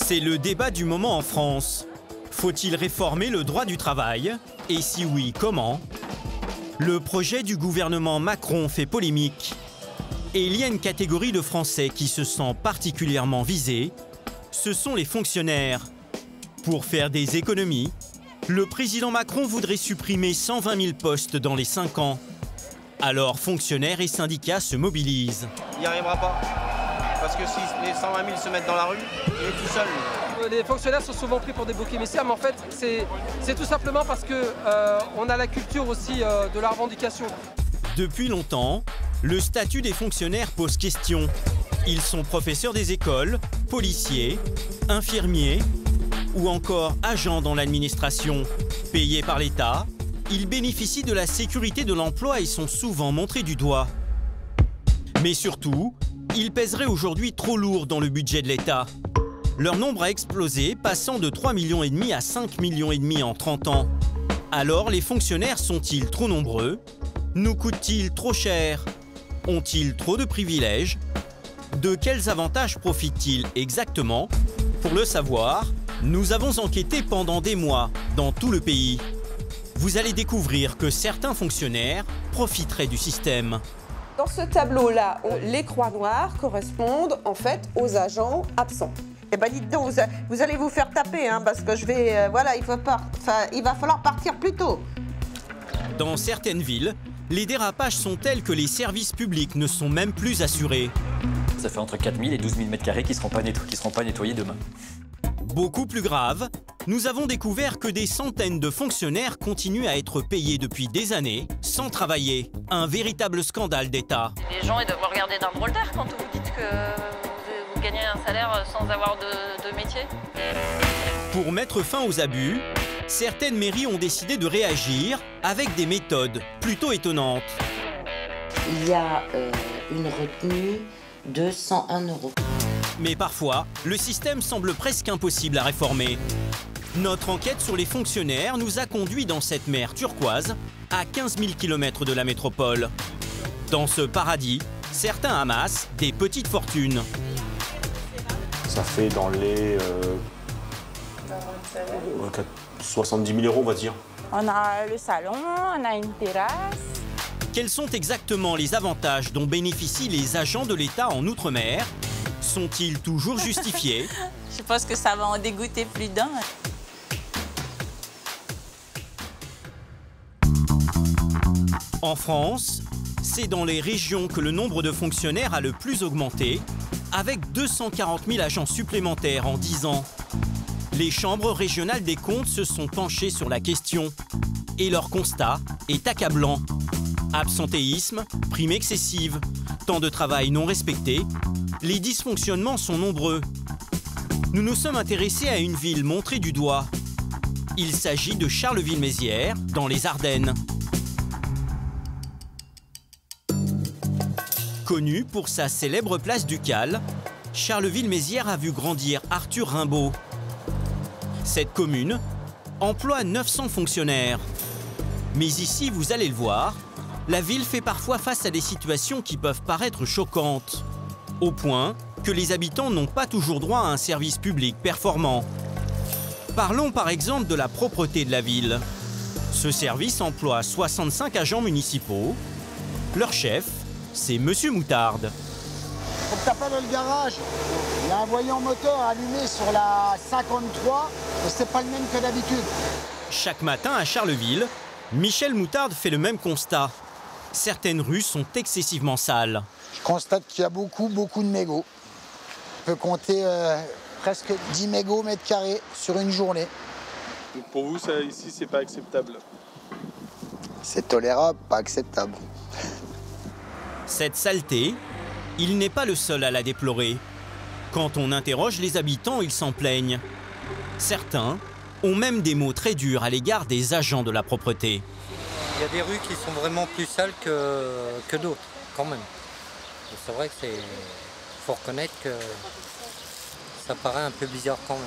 C'est le débat du moment en France. Faut-il réformer le droit du travail? Et si oui, comment? Le projet du gouvernement Macron fait polémique. Et il y a une catégorie de Français qui se sent particulièrement visée. Ce sont les fonctionnaires. Pour faire des économies, le président Macron voudrait supprimer 120 000 postes dans les 5 ans. Alors fonctionnaires et syndicats se mobilisent. Il n'y arrivera pas. Parce que si les 120 000 se mettent dans la rue, il est tout seul. Les fonctionnaires sont souvent pris pour des boucs émissaires, mais en fait, c'est tout simplement parce qu'on a la culture aussi de la revendication. Depuis longtemps, le statut des fonctionnaires pose question. Ils sont professeurs des écoles, policiers, infirmiers ou encore agents dans l'administration. Payés par l'État, ils bénéficient de la sécurité de l'emploi et sont souvent montrés du doigt. Mais surtout, ils pèseraient aujourd'hui trop lourd dans le budget de l'État. Leur nombre a explosé, passant de 3,5 millions à 5,5 millions en 30 ans. Alors, les fonctionnaires sont-ils trop nombreux? Nous coûtent-ils trop cher? Ont-ils trop de privilèges? De quels avantages profitent-ils exactement? Pour le savoir, nous avons enquêté pendant des mois dans tout le pays. Vous allez découvrir que certains fonctionnaires profiteraient du système. Dans ce tableau-là, les croix noires correspondent en fait aux agents absents. Eh ben dites donc, vous allez vous faire taper, hein, parce que je vais, voilà, il va falloir partir plus tôt. Dans certaines villes, les dérapages sont tels que les services publics ne sont même plus assurés. Ça fait entre 4 000 et 12 000 m² qui ne seront pas nettoyés demain. Beaucoup plus grave, nous avons découvert que des centaines de fonctionnaires continuent à être payés depuis des années sans travailler. Un véritable scandale d'État. Les gens ils doivent regarder d'un drôle d'air quand vous dites que vous gagnez un salaire sans avoir de métier. Pour mettre fin aux abus, certaines mairies ont décidé de réagir avec des méthodes plutôt étonnantes. Il y a une retenue de 101 €. Mais parfois, le système semble presque impossible à réformer. Notre enquête sur les fonctionnaires nous a conduit dans cette mer turquoise, à 15 000 km de la métropole. Dans ce paradis, certains amassent des petites fortunes. Ça fait dans les 70 000 €, on va dire. On a le salon, on a une terrasse. Quels sont exactement les avantages dont bénéficient les agents de l'État en Outre-mer? Sont-ils toujours justifiés? Je pense que ça va en dégoûter plus d'un. En France, c'est dans les régions que le nombre de fonctionnaires a le plus augmenté, avec 240 000 agents supplémentaires en 10 ans. Les chambres régionales des comptes se sont penchées sur la question. Et leur constat est accablant. Absentéisme, primes excessives, temps de travail non respecté, les dysfonctionnements sont nombreux. Nous nous sommes intéressés à une ville montrée du doigt. Il s'agit de Charleville-Mézières, dans les Ardennes. Connue pour sa célèbre place ducale, Charleville-Mézières a vu grandir Arthur Rimbaud. Cette commune emploie 900 fonctionnaires. Mais ici, vous allez le voir, la ville fait parfois face à des situations qui peuvent paraître choquantes. Au point que les habitants n'ont pas toujours droit à un service public performant. Parlons par exemple de la propreté de la ville. Ce service emploie 65 agents municipaux. Leur chef, c'est Monsieur Moutarde. Faut que t'appelles le garage. Il y a un voyant moteur allumé sur la 53 et c'est pas le même que d'habitude. Chaque matin à Charleville, Michel Moutarde fait le même constat. Certaines rues sont excessivement sales. Je constate qu'il y a beaucoup de mégots. On peut compter presque 10 mégots mètres carrés sur une journée. Donc pour vous, ça, ici, c'est pas acceptable? C'est tolérable, pas acceptable. Cette saleté, il n'est pas le seul à la déplorer. Quand on interroge les habitants, ils s'en plaignent. Certains ont même des mots très durs à l'égard des agents de la propreté. Il y a des rues qui sont vraiment plus sales que d'autres, quand même. C'est vrai que faut reconnaître que ça paraît un peu bizarre quand même.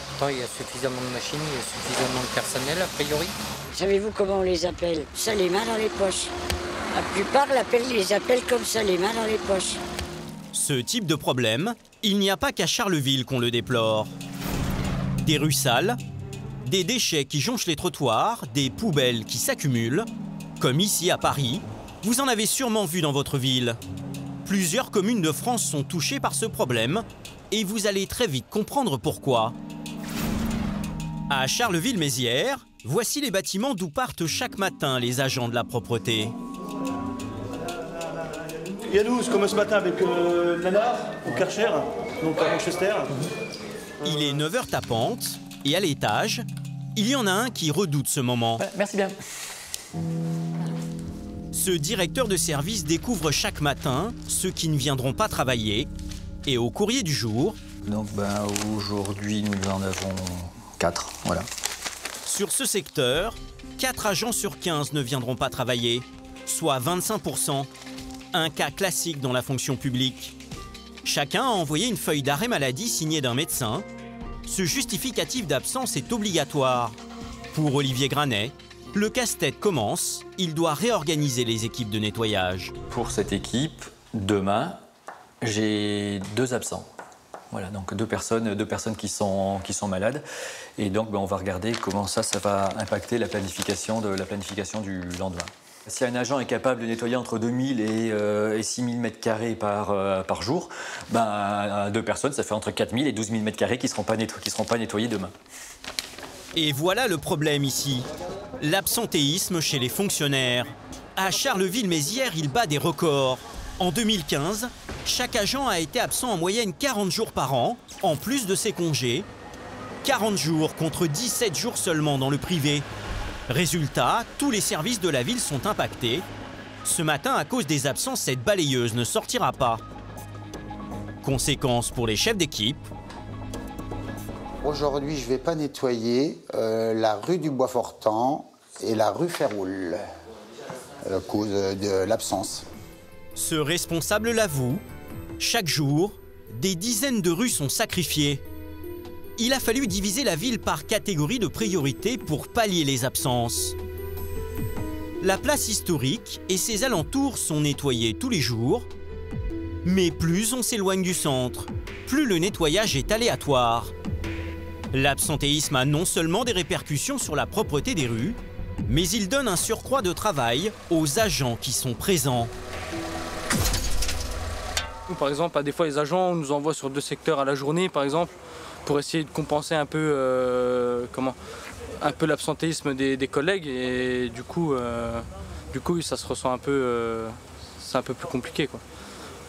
Pourtant, il y a suffisamment de machines, il y a suffisamment de personnel, a priori. Savez-vous comment on les appelle? Ça, les mains dans les poches. La plupart les appellent comme ça, les mains dans les poches. Ce type de problème, il n'y a pas qu'à Charleville qu'on le déplore. Des rues sales, des déchets qui jonchent les trottoirs, des poubelles qui s'accumulent, comme ici à Paris, vous en avez sûrement vu dans votre ville. Plusieurs communes de France sont touchées par ce problème et vous allez très vite comprendre pourquoi. À Charleville-Mézières, voici les bâtiments d'où partent chaque matin les agents de la propreté. Yanous, comme ce matin avec Nanar, au Karcher, donc à Manchester. Il est 9h tapantes et à l'étage, il y en a un qui redoute ce moment. Merci bien. Ce directeur de service découvre chaque matin ceux qui ne viendront pas travailler. Et au courrier du jour... Donc aujourd'hui, nous en avons 4, voilà. Sur ce secteur, 4 agents sur 15 ne viendront pas travailler, soit 25%. Un cas classique dans la fonction publique. Chacun a envoyé une feuille d'arrêt maladie signée d'un médecin. Ce justificatif d'absence est obligatoire. Pour Olivier Granet, le casse-tête commence. Il doit réorganiser les équipes de nettoyage. Pour cette équipe, demain, j'ai 2 absents. Voilà, donc deux personnes qui sont malades. Et donc, on va regarder comment ça va impacter la planification du lendemain. Si un agent est capable de nettoyer entre 2000 et 6000 m² par jour, 2 personnes, ça fait entre 4000 et 12 000 m² qui ne seront pas nettoyés demain. Et voilà le problème ici. L'absentéisme chez les fonctionnaires. À Charleville-Mézières, il bat des records. En 2015, chaque agent a été absent en moyenne 40 jours par an, en plus de ses congés. 40 jours contre 17 jours seulement dans le privé. Résultat, tous les services de la ville sont impactés. Ce matin, à cause des absences, cette balayeuse ne sortira pas. Conséquence pour les chefs d'équipe. Aujourd'hui, je ne vais pas nettoyer la rue du Bois-Fortan et la rue Ferroul à cause de l'absence. Ce responsable l'avoue. Chaque jour, des dizaines de rues sont sacrifiées. Il a fallu diviser la ville par catégorie de priorité pour pallier les absences. La place historique et ses alentours sont nettoyés tous les jours. Mais plus on s'éloigne du centre, plus le nettoyage est aléatoire. L'absentéisme a non seulement des répercussions sur la propreté des rues, mais il donne un surcroît de travail aux agents qui sont présents. Par exemple, des fois les agents nous envoient sur 2 secteurs à la journée, par exemple, pour essayer de compenser un peu, l'absentéisme des collègues, et du coup, ça se ressent un peu, c'est un peu plus compliqué, quoi.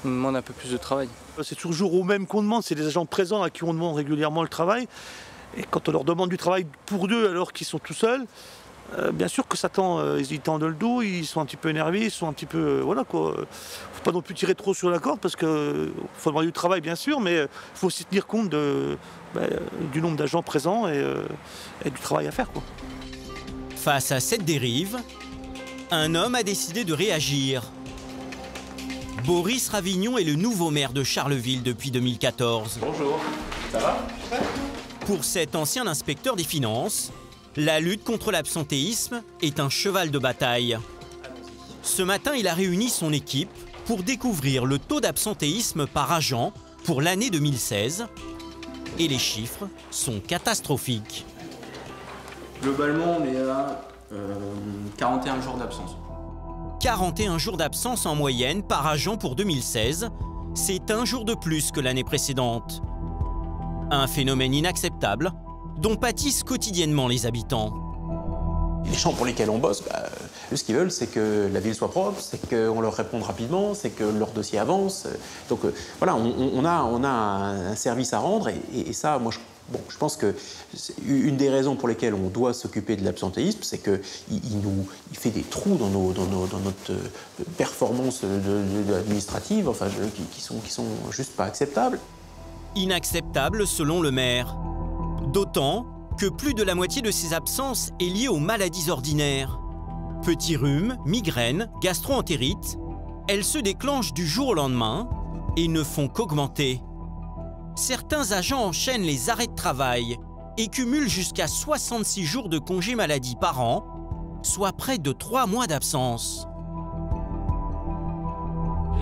On demande un peu plus de travail. C'est toujours au même qu'on demande, c'est des agents présents à qui on demande régulièrement le travail. Et quand on leur demande du travail pour 2 alors qu'ils sont tout seuls, bien sûr que ça tend, ils tendent le dos, ils sont un petit peu énervés, ils sont un petit peu, voilà quoi. Faut pas non plus tirer trop sur la corde parce que faut demander du travail bien sûr, mais il faut aussi tenir compte du nombre d'agents présents et du travail à faire, quoi. Face à cette dérive, un homme a décidé de réagir. Boris Ravignon est le nouveau maire de Charleville depuis 2014. Bonjour, ça va? Pour cet ancien inspecteur des finances, la lutte contre l'absentéisme est un cheval de bataille. Ce matin, il a réuni son équipe pour découvrir le taux d'absentéisme par agent pour l'année 2016. Et les chiffres sont catastrophiques. Globalement, on est à 41 jours d'absence. 41 jours d'absence en moyenne par agent pour 2016. C'est 1 jour de plus que l'année précédente. Un phénomène inacceptable dont pâtissent quotidiennement les habitants. Les gens pour lesquels on bosse, eux, ce qu'ils veulent, c'est que la ville soit propre, c'est qu'on leur réponde rapidement, c'est que leur dossier avance. Donc voilà, on a un service à rendre et ça, moi, je pense que une des raisons pour lesquelles on doit s'occuper de l'absentéisme, c'est qu'il fait des trous dans notre performance administrative, enfin, qui sont juste pas acceptables. Inacceptable selon le maire. D'autant que plus de la moitié de ces absences est liée aux maladies ordinaires. Petits rhumes, migraines, gastro-entérite, elles se déclenchent du jour au lendemain et ne font qu'augmenter. Certains agents enchaînent les arrêts de travail et cumulent jusqu'à 66 jours de congé maladie par an, soit près de 3 mois d'absence.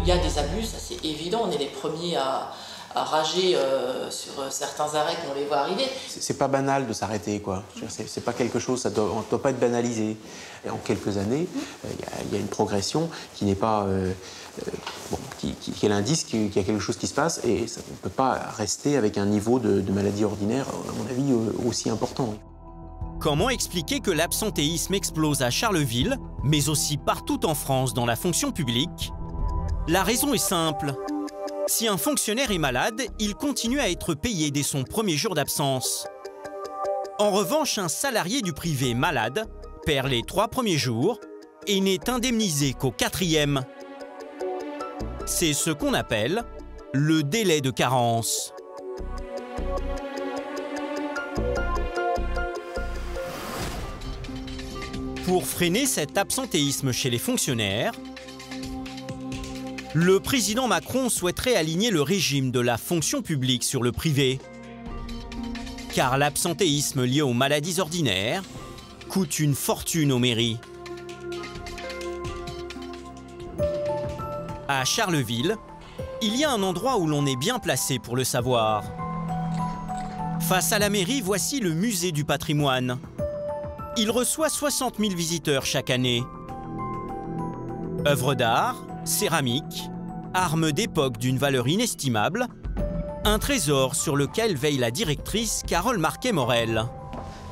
Il y a des abus, ça c'est évident, on est les premiers à rager sur certains arrêts qu'on les voit arriver. C'est pas banal de s'arrêter, quoi. C'est pas quelque chose, ça doit pas être banalisé. Et en quelques années, il y a une progression qui n'est pas... qui est l'indice qu'il y a quelque chose qui se passe, et ça ne peut pas rester avec un niveau de maladie ordinaire, à mon avis, aussi important. Comment expliquer que l'absentéisme explose à Charleville, mais aussi partout en France dans la fonction publique? La raison est simple. Si un fonctionnaire est malade, il continue à être payé dès son premier jour d'absence. En revanche, un salarié du privé malade perd les 3 premiers jours et n'est indemnisé qu'au 4e. C'est ce qu'on appelle le délai de carence. Pour freiner cet absentéisme chez les fonctionnaires, le président Macron souhaiterait aligner le régime de la fonction publique sur le privé. Car l'absentéisme lié aux maladies ordinaires coûte une fortune aux mairies. À Charleville, il y a un endroit où l'on est bien placé pour le savoir. Face à la mairie, voici le musée du patrimoine. Il reçoit 60 000 visiteurs chaque année. Œuvres d'art, céramique, armes d'époque d'une valeur inestimable, un trésor sur lequel veille la directrice Carole Marquet-Morel.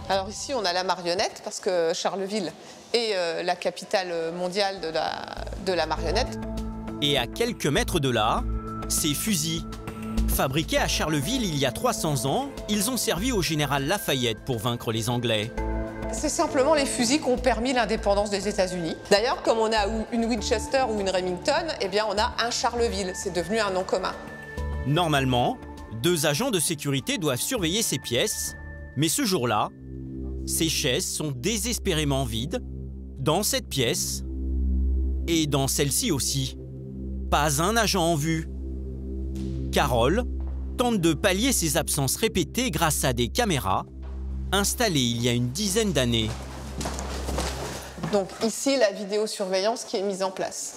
Alors ici, on a la marionnette, parce que Charleville est la capitale mondiale de la marionnette. Et à quelques mètres de là, ces fusils. Fabriqués à Charleville il y a 300 ans, ils ont servi au général Lafayette pour vaincre les Anglais. C'est simplement les fusils qui ont permis l'indépendance des États-Unis. D'ailleurs, comme on a une Winchester ou une Remington, eh bien on a un Charleville. C'est devenu un nom commun. Normalement, 2 agents de sécurité doivent surveiller ces pièces, mais ce jour-là, ces chaises sont désespérément vides, dans cette pièce et dans celle-ci aussi. Pas un agent en vue. Carole tente de pallier ces absences répétées grâce à des caméras installées il y a une dizaine d'années. Donc ici, la vidéosurveillance qui est mise en place.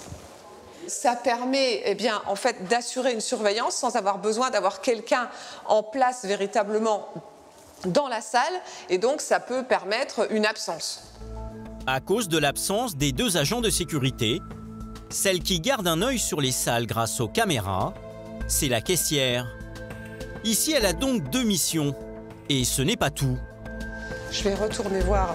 Ça permet en fait, d'assurer une surveillance sans avoir besoin d'avoir quelqu'un en place véritablement dans la salle, et donc ça peut permettre une absence. À cause de l'absence des 2 agents de sécurité, celle qui garde un œil sur les salles grâce aux caméras, c'est la caissière. Ici, elle a donc 2 missions. Et ce n'est pas tout. Je vais retourner voir...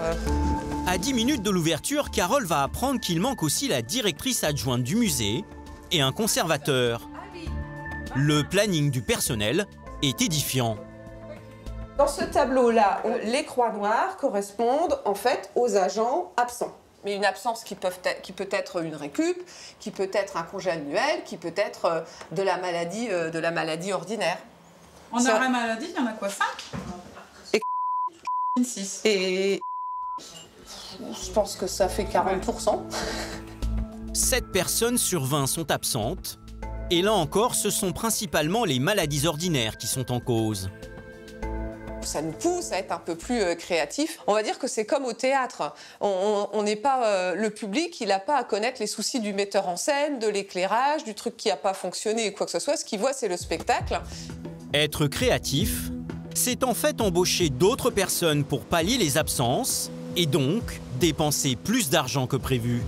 À 10 minutes de l'ouverture, Carole va apprendre qu'il manque aussi la directrice adjointe du musée et un conservateur. Le planning du personnel est édifiant. Dans ce tableau-là, les croix noires correspondent en fait aux agents absents. Mais une absence qui peut être une récup, qui peut être un congé annuel, qui peut être de la maladie ordinaire. En arrêt maladie, il y en a quoi, 5 ? Et 6. Et je pense que ça fait 40%. 7 personnes sur 20 sont absentes. Et là encore, ce sont principalement les maladies ordinaires qui sont en cause. Ça nous pousse à être un peu plus créatif. On va dire que c'est comme au théâtre. On n'est pas le public, il n'a pas à connaître les soucis du metteur en scène, de l'éclairage, du truc qui n'a pas fonctionné ou quoi que ce soit. Ce qu'il voit, c'est le spectacle. Être créatif, c'est en fait embaucher d'autres personnes pour pallier les absences et donc dépenser plus d'argent que prévu.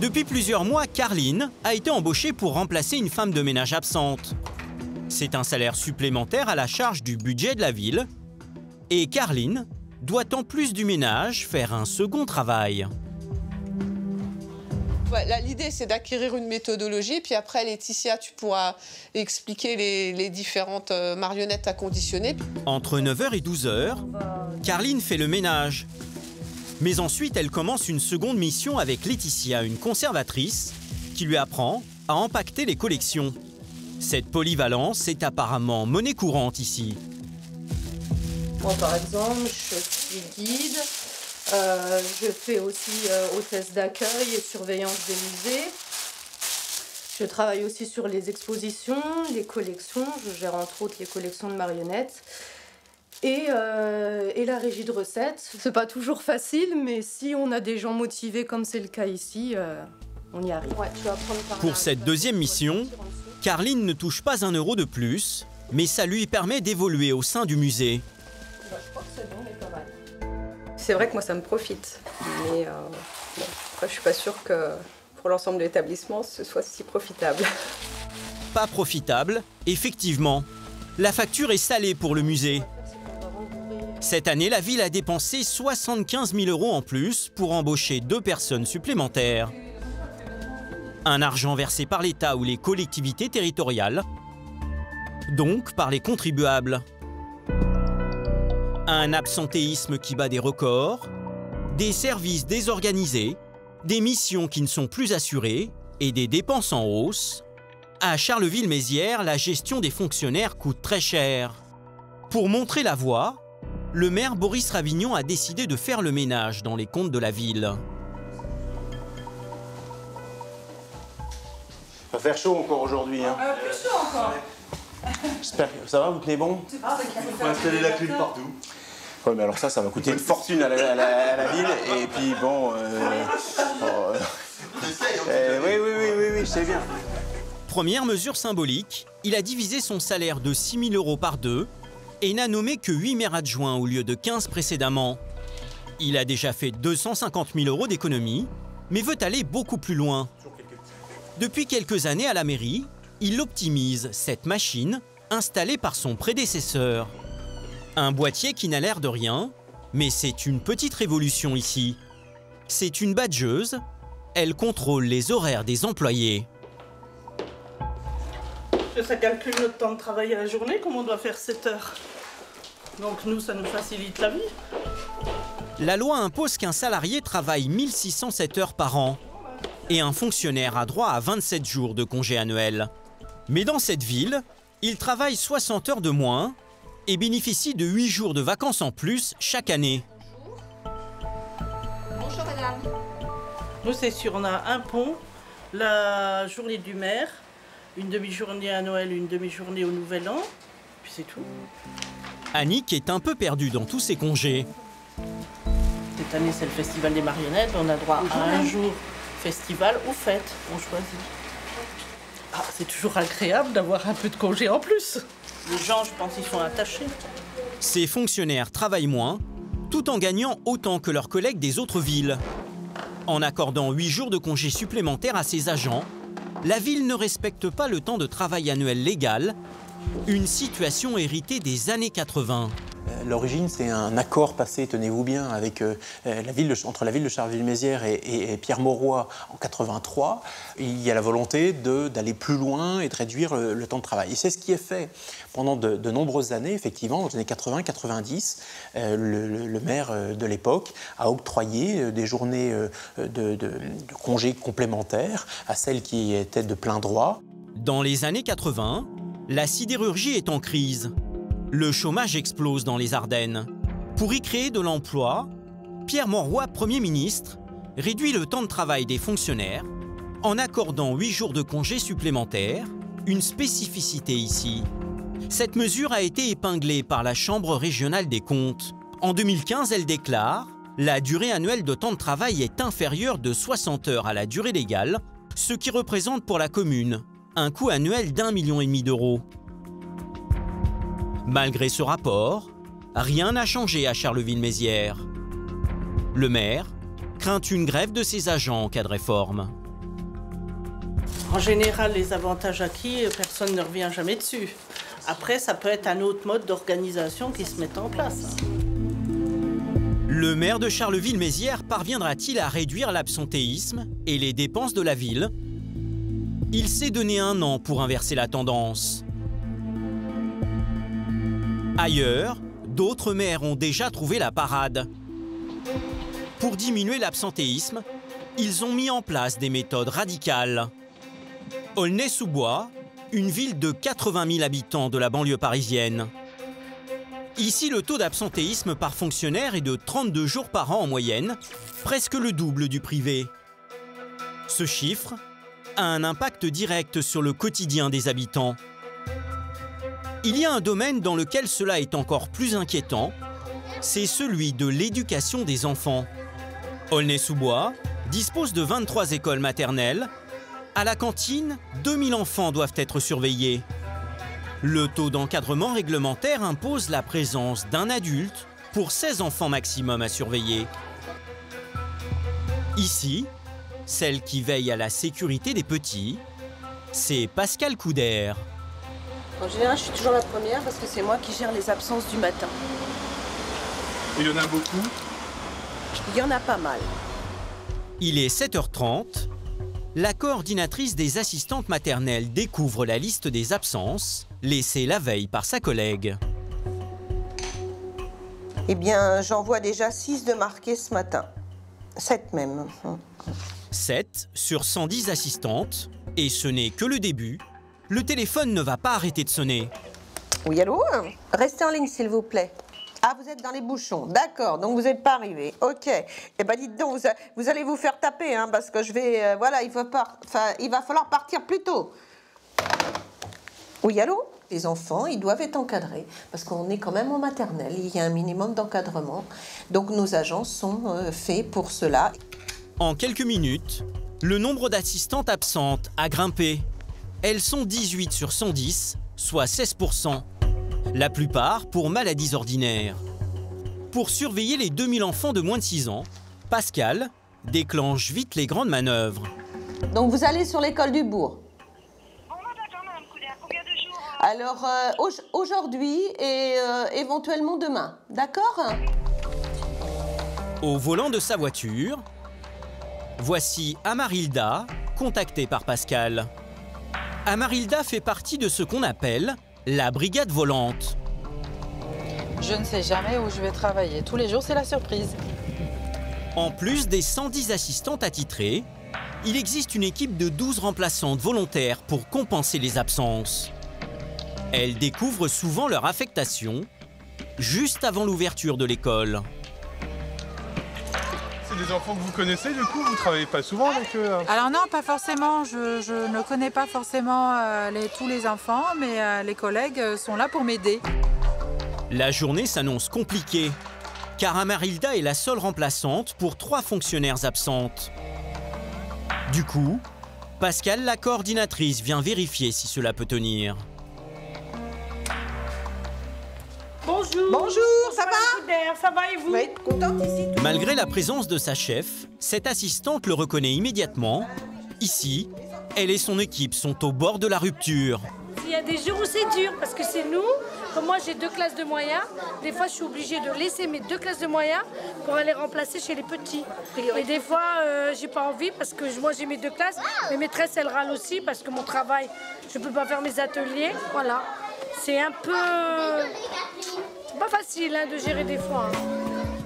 Depuis plusieurs mois, Carline a été embauchée pour remplacer une femme de ménage absente. C'est un salaire supplémentaire à la charge du budget de la ville. Et Carline doit en plus du ménage faire un second travail. Ouais, l'idée, c'est d'acquérir une méthodologie. Puis après, Laetitia, tu pourras expliquer les différentes marionnettes à conditionner. Entre 9h et 12h, Carline fait le ménage. Mais ensuite, elle commence une seconde mission avec Laetitia, une conservatrice, qui lui apprend à empaqueter les collections. Cette polyvalence est apparemment monnaie courante ici. Moi, par exemple, je suis guide. Je fais aussi hôtesse d'accueil et surveillance des musées. Je travaille aussi sur les expositions, les collections. Je gère entre autres les collections de marionnettes. Et la régie de recettes. C'est pas toujours facile, mais si on a des gens motivés comme c'est le cas ici, On y arrive. Ouais, tu vas prendre par Pour là. cette deuxième mission, Carline ne touche pas 1 euro de plus, mais ça lui permet d'évoluer au sein du musée. Je crois que c'est bon, mais pas mal. C'est vrai que moi ça me profite, mais bon, après je suis pas sûre que pour l'ensemble de l'établissement ce soit si profitable. Pas profitable, effectivement. La facture est salée pour le musée. Cette année, la ville a dépensé 75 000 euros en plus pour embaucher 2 personnes supplémentaires. Un argent versé par l'État ou les collectivités territoriales, donc par les contribuables. Un absentéisme qui bat des records, des services désorganisés, des missions qui ne sont plus assurées et des dépenses en hausse. À Charleville-Mézières, la gestion des fonctionnaires coûte très cher. Pour montrer la voie, le maire Boris Ravignon a décidé de faire le ménage dans les comptes de la ville. Ça va faire chaud encore aujourd'hui. Hein. Plus chaud encore. J'espère que ça va, vous tenez bon? Il faut installer la clim partout. Ouais, mais alors ça va coûter une fortune à la ville. Et puis bon... oui, je sais bien. Première mesure symbolique, il a divisé son salaire de 6 000 euros par 2 et n'a nommé que 8 maires adjoints au lieu de 15 précédemment. Il a déjà fait 250 000 euros d'économie, mais veut aller beaucoup plus loin. Depuis quelques années à la mairie, il optimise cette machine installée par son prédécesseur. Un boîtier qui n'a l'air de rien, mais c'est une petite révolution ici. C'est une badgeuse, elle contrôle les horaires des employés. Ça calcule notre temps de travail à la journée, comme on doit faire 7 heures. Donc nous, ça nous facilite la vie. La loi impose qu'un salarié travaille 1607 heures par an et un fonctionnaire a droit à 27 jours de congé annuel. Mais dans cette ville, il travaille 60 heures de moins et bénéficie de 8 jours de vacances en plus chaque année. Bonjour madame. Nous, c'est sûr, on a un pont, la journée du maire, une demi-journée à Noël, une demi-journée au Nouvel An, puis c'est tout. Annick est un peu perdue dans tous ses congés. Cette année, c'est le festival des marionnettes, on a droit à un jour festival ou fête, on choisit. Ah, c'est toujours agréable d'avoir un peu de congé en plus. Les gens, je pense, ils sont attachés. Ces fonctionnaires travaillent moins, tout en gagnant autant que leurs collègues des autres villes. En accordant 8 jours de congés supplémentaires à ses agents, la ville ne respecte pas le temps de travail annuel légal, une situation héritée des années 80. L'origine, c'est un accord passé, tenez-vous bien, avec entre la ville de Charleville-Mézières et Pierre Mauroy en 83. Il y a la volonté d'aller plus loin et de réduire le temps de travail. Et c'est ce qui est fait pendant de nombreuses années, effectivement, dans les années 80-90. Le maire de l'époque a octroyé des journées de congés complémentaires à celles qui étaient de plein droit. Dans les années 80, la sidérurgie est en crise. Le chômage explose dans les Ardennes. Pour y créer de l'emploi, Pierre Mauroy, Premier ministre, réduit le temps de travail des fonctionnaires en accordant 8 jours de congés supplémentaires, une spécificité ici. Cette mesure a été épinglée par la Chambre régionale des comptes. En 2015, elle déclare « La durée annuelle de temps de travail est inférieure de 60 heures à la durée légale, ce qui représente pour la commune un coût annuel d'1,5 million d'euros. » Malgré ce rapport, rien n'a changé à Charleville-Mézières. Le maire craint une grève de ses agents en cas de réforme. En général, les avantages acquis, personne ne revient jamais dessus. Après, ça peut être un autre mode d'organisation qui se met en place. Le maire de Charleville-Mézières parviendra-t-il à réduire l'absentéisme et les dépenses de la ville? Il s'est donné 1 an pour inverser la tendance. Ailleurs, d'autres maires ont déjà trouvé la parade. Pour diminuer l'absentéisme, ils ont mis en place des méthodes radicales. Aulnay-sous-Bois, une ville de 80 000 habitants de la banlieue parisienne. Ici, le taux d'absentéisme par fonctionnaire est de 32 jours par an en moyenne, presque le double du privé. Ce chiffre a un impact direct sur le quotidien des habitants. Il y a un domaine dans lequel cela est encore plus inquiétant, c'est celui de l'éducation des enfants. Aulnay-sous-Bois dispose de 23 écoles maternelles. À la cantine, 2000 enfants doivent être surveillés. Le taux d'encadrement réglementaire impose la présence d'un adulte pour 16 enfants maximum à surveiller. Ici, celle qui veille à la sécurité des petits, c'est Pascale Couder. En général, je suis toujours la première parce que c'est moi qui gère les absences du matin. Il y en a beaucoup? Il y en a pas mal. Il est 7h30. La coordinatrice des assistantes maternelles découvre la liste des absences laissées la veille par sa collègue. Eh bien, j'en vois déjà 6 de marqués ce matin. 7 même. 7 sur 110 assistantes. Et ce n'est que le début. Le téléphone ne va pas arrêter de sonner. Oui, allô? Restez en ligne, s'il vous plaît. Ah, vous êtes dans les bouchons. D'accord, donc vous n'êtes pas arrivé. OK. Eh bien, dites donc, vous allez vous faire taper, hein, parce que je vais... voilà, il va falloir partir plus tôt. Oui, allô? Les enfants, ils doivent être encadrés, parce qu'on est quand même en maternelle. Il y a un minimum d'encadrement. Donc, nos agents sont faits pour cela. En quelques minutes, le nombre d'assistantes absentes a grimpé. Elles sont 18 sur 110, soit 16%. La plupart pour maladies ordinaires. Pour surveiller les 2000 enfants de moins de 6 ans, Pascale déclenche vite les grandes manœuvres. Donc vous allez sur l'école du bourg. Alors aujourd'hui et éventuellement demain, d'accord? Au volant de sa voiture, voici Amarilda, contactée par Pascale. Amarilda fait partie de ce qu'on appelle la brigade volante. Je ne sais jamais où je vais travailler. Tous les jours, c'est la surprise. En plus des 110 assistantes attitrées, il existe une équipe de 12 remplaçantes volontaires pour compenser les absences. Elles découvrent souvent leur affectation juste avant l'ouverture de l'école. C'est des enfants que vous connaissez, du coup, vous travaillez pas souvent avec eux? Alors non, pas forcément. Je ne connais pas forcément tous les enfants, mais les collègues sont là pour m'aider. La journée s'annonce compliquée, car Amarilda est la seule remplaçante pour 3 fonctionnaires absentes. Du coup, Pascale, la coordinatrice, vient vérifier si cela peut tenir. Bonjour. Bonjour, ça va? Ça va et vous? Vous allez être contente ici? Malgré la présence de sa chef, cette assistante le reconnaît immédiatement. Ici, elle et son équipe sont au bord de la rupture. Il y a des jours où c'est dur parce que c'est nous. Comme moi j'ai 2 classes de moyens, des fois je suis obligée de laisser mes 2 classes de moyens pour aller remplacer chez les petits. Et des fois j'ai pas envie parce que moi j'ai mes 2 classes, mes maîtresses elles râlent aussi parce que mon travail, je peux pas faire mes ateliers. Voilà, c'est un peu... C'est pas facile hein, de gérer des fois. Hein.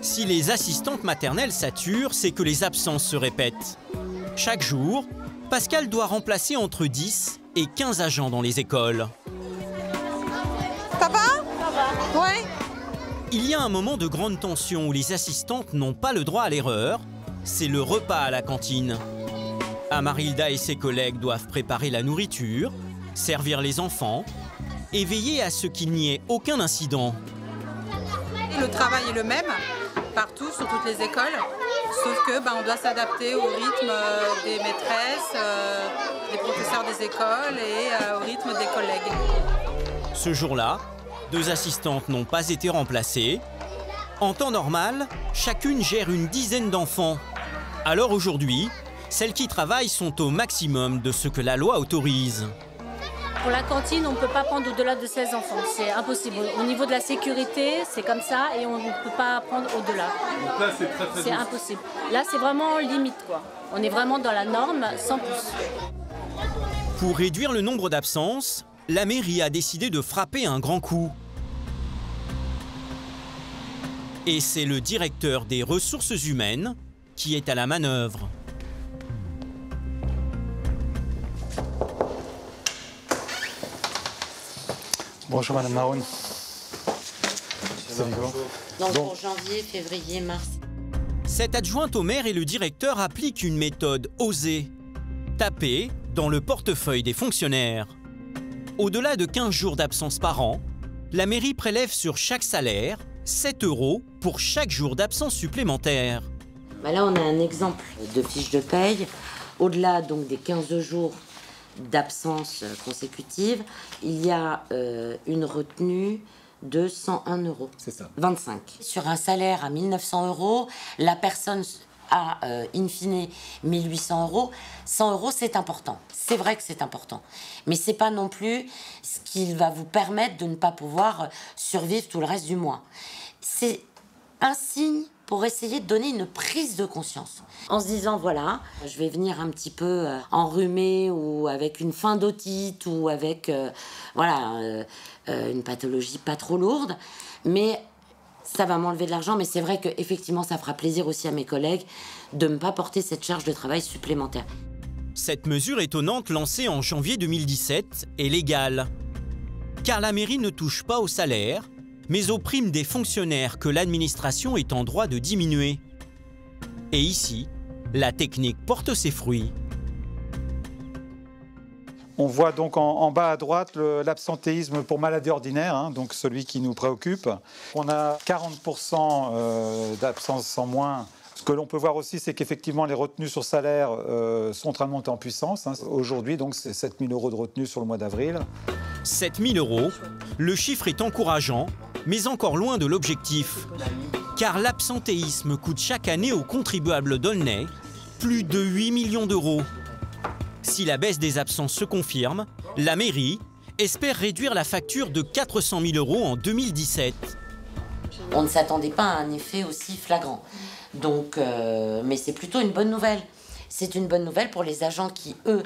Si les assistantes maternelles saturent, c'est que les absences se répètent. Chaque jour, Pascale doit remplacer entre 10 et 15 agents dans les écoles. Ça va? Ça va. Ouais. Il y a un moment de grande tension où les assistantes n'ont pas le droit à l'erreur. C'est le repas à la cantine. Amarilda et ses collègues doivent préparer la nourriture, servir les enfants et veiller à ce qu'il n'y ait aucun incident. Le travail est le même partout, sur toutes les écoles, sauf que on doit s'adapter au rythme des maîtresses, des professeurs des écoles et au rythme des collègues. Ce jour-là, 2 assistantes n'ont pas été remplacées. En temps normal, chacune gère une dizaine d'enfants. Alors aujourd'hui, celles qui travaillent sont au maximum de ce que la loi autorise. Pour la cantine, on ne peut pas prendre au-delà de 16 enfants, c'est impossible. Au niveau de la sécurité, c'est comme ça et on ne peut pas prendre au-delà. Donc là, c'est très C'est impossible. Là, c'est vraiment limite, quoi. On est vraiment dans la norme, sans plus. Pour réduire le nombre d'absences, la mairie a décidé de frapper un grand coup. Et c'est le directeur des ressources humaines qui est à la manœuvre. Bonjour Madame Marron. Donc pour janvier, février, mars. Cette adjointe au maire et le directeur appliquent une méthode osée. Taper dans le portefeuille des fonctionnaires. Au-delà de 15 jours d'absence par an, la mairie prélève sur chaque salaire 7 € pour chaque jour d'absence supplémentaire. Bah là, on a un exemple de fiche de paye. Au-delà donc des 15 jours d'absence consécutive, il y a une retenue de 101 €. C'est ça. 25. Sur un salaire à 1 900 €, la personne a in fine 1 800 €. 100 €, c'est important. C'est vrai que c'est important. Mais c'est pas non plus ce qui va vous permettre de ne pas pouvoir survivre tout le reste du mois. C'est un signe pour essayer de donner une prise de conscience. En se disant, voilà, je vais venir un petit peu enrhumé ou avec une fin d'otite ou avec une pathologie pas trop lourde, mais ça va m'enlever de l'argent. Mais c'est vrai qu'effectivement, ça fera plaisir aussi à mes collègues de ne pas porter cette charge de travail supplémentaire. Cette mesure étonnante lancée en janvier 2017 est légale, car la mairie ne touche pas au salaire, mais aux primes des fonctionnaires que l'administration est en droit de diminuer. Et ici, la technique porte ses fruits. On voit donc en bas à droite l'absentéisme pour maladie ordinaire, hein, donc celui qui nous préoccupe. On a 40% d'absence en moins. Ce que l'on peut voir aussi, c'est qu'effectivement, les retenues sur salaire sont en train de monter en puissance. Hein. Aujourd'hui, donc, c'est 7 000 € de retenue sur le mois d'avril. 7 000 €, le chiffre est encourageant, mais encore loin de l'objectif. Car l'absentéisme coûte chaque année aux contribuables d'Aulnay plus de 8 millions d'euros. Si la baisse des absences se confirme, la mairie espère réduire la facture de 400 000 € en 2017. On ne s'attendait pas à un effet aussi flagrant. Donc, mais c'est plutôt une bonne nouvelle. C'est une bonne nouvelle pour les agents qui, eux,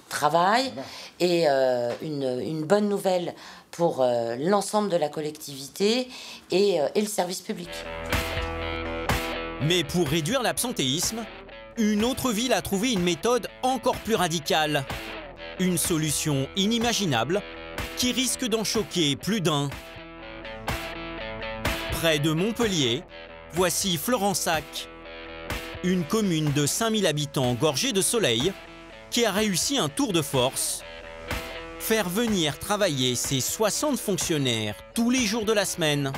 travaillent et une bonne nouvelle pour l'ensemble de la collectivité et le service public. Mais pour réduire l'absentéisme, une autre ville a trouvé une méthode encore plus radicale. Une solution inimaginable qui risque d'en choquer plus d'un. Près de Montpellier, voici Florensac, une commune de 5000 habitants gorgée de soleil qui a réussi un tour de force. Faire venir travailler ses 60 fonctionnaires tous les jours de la semaine.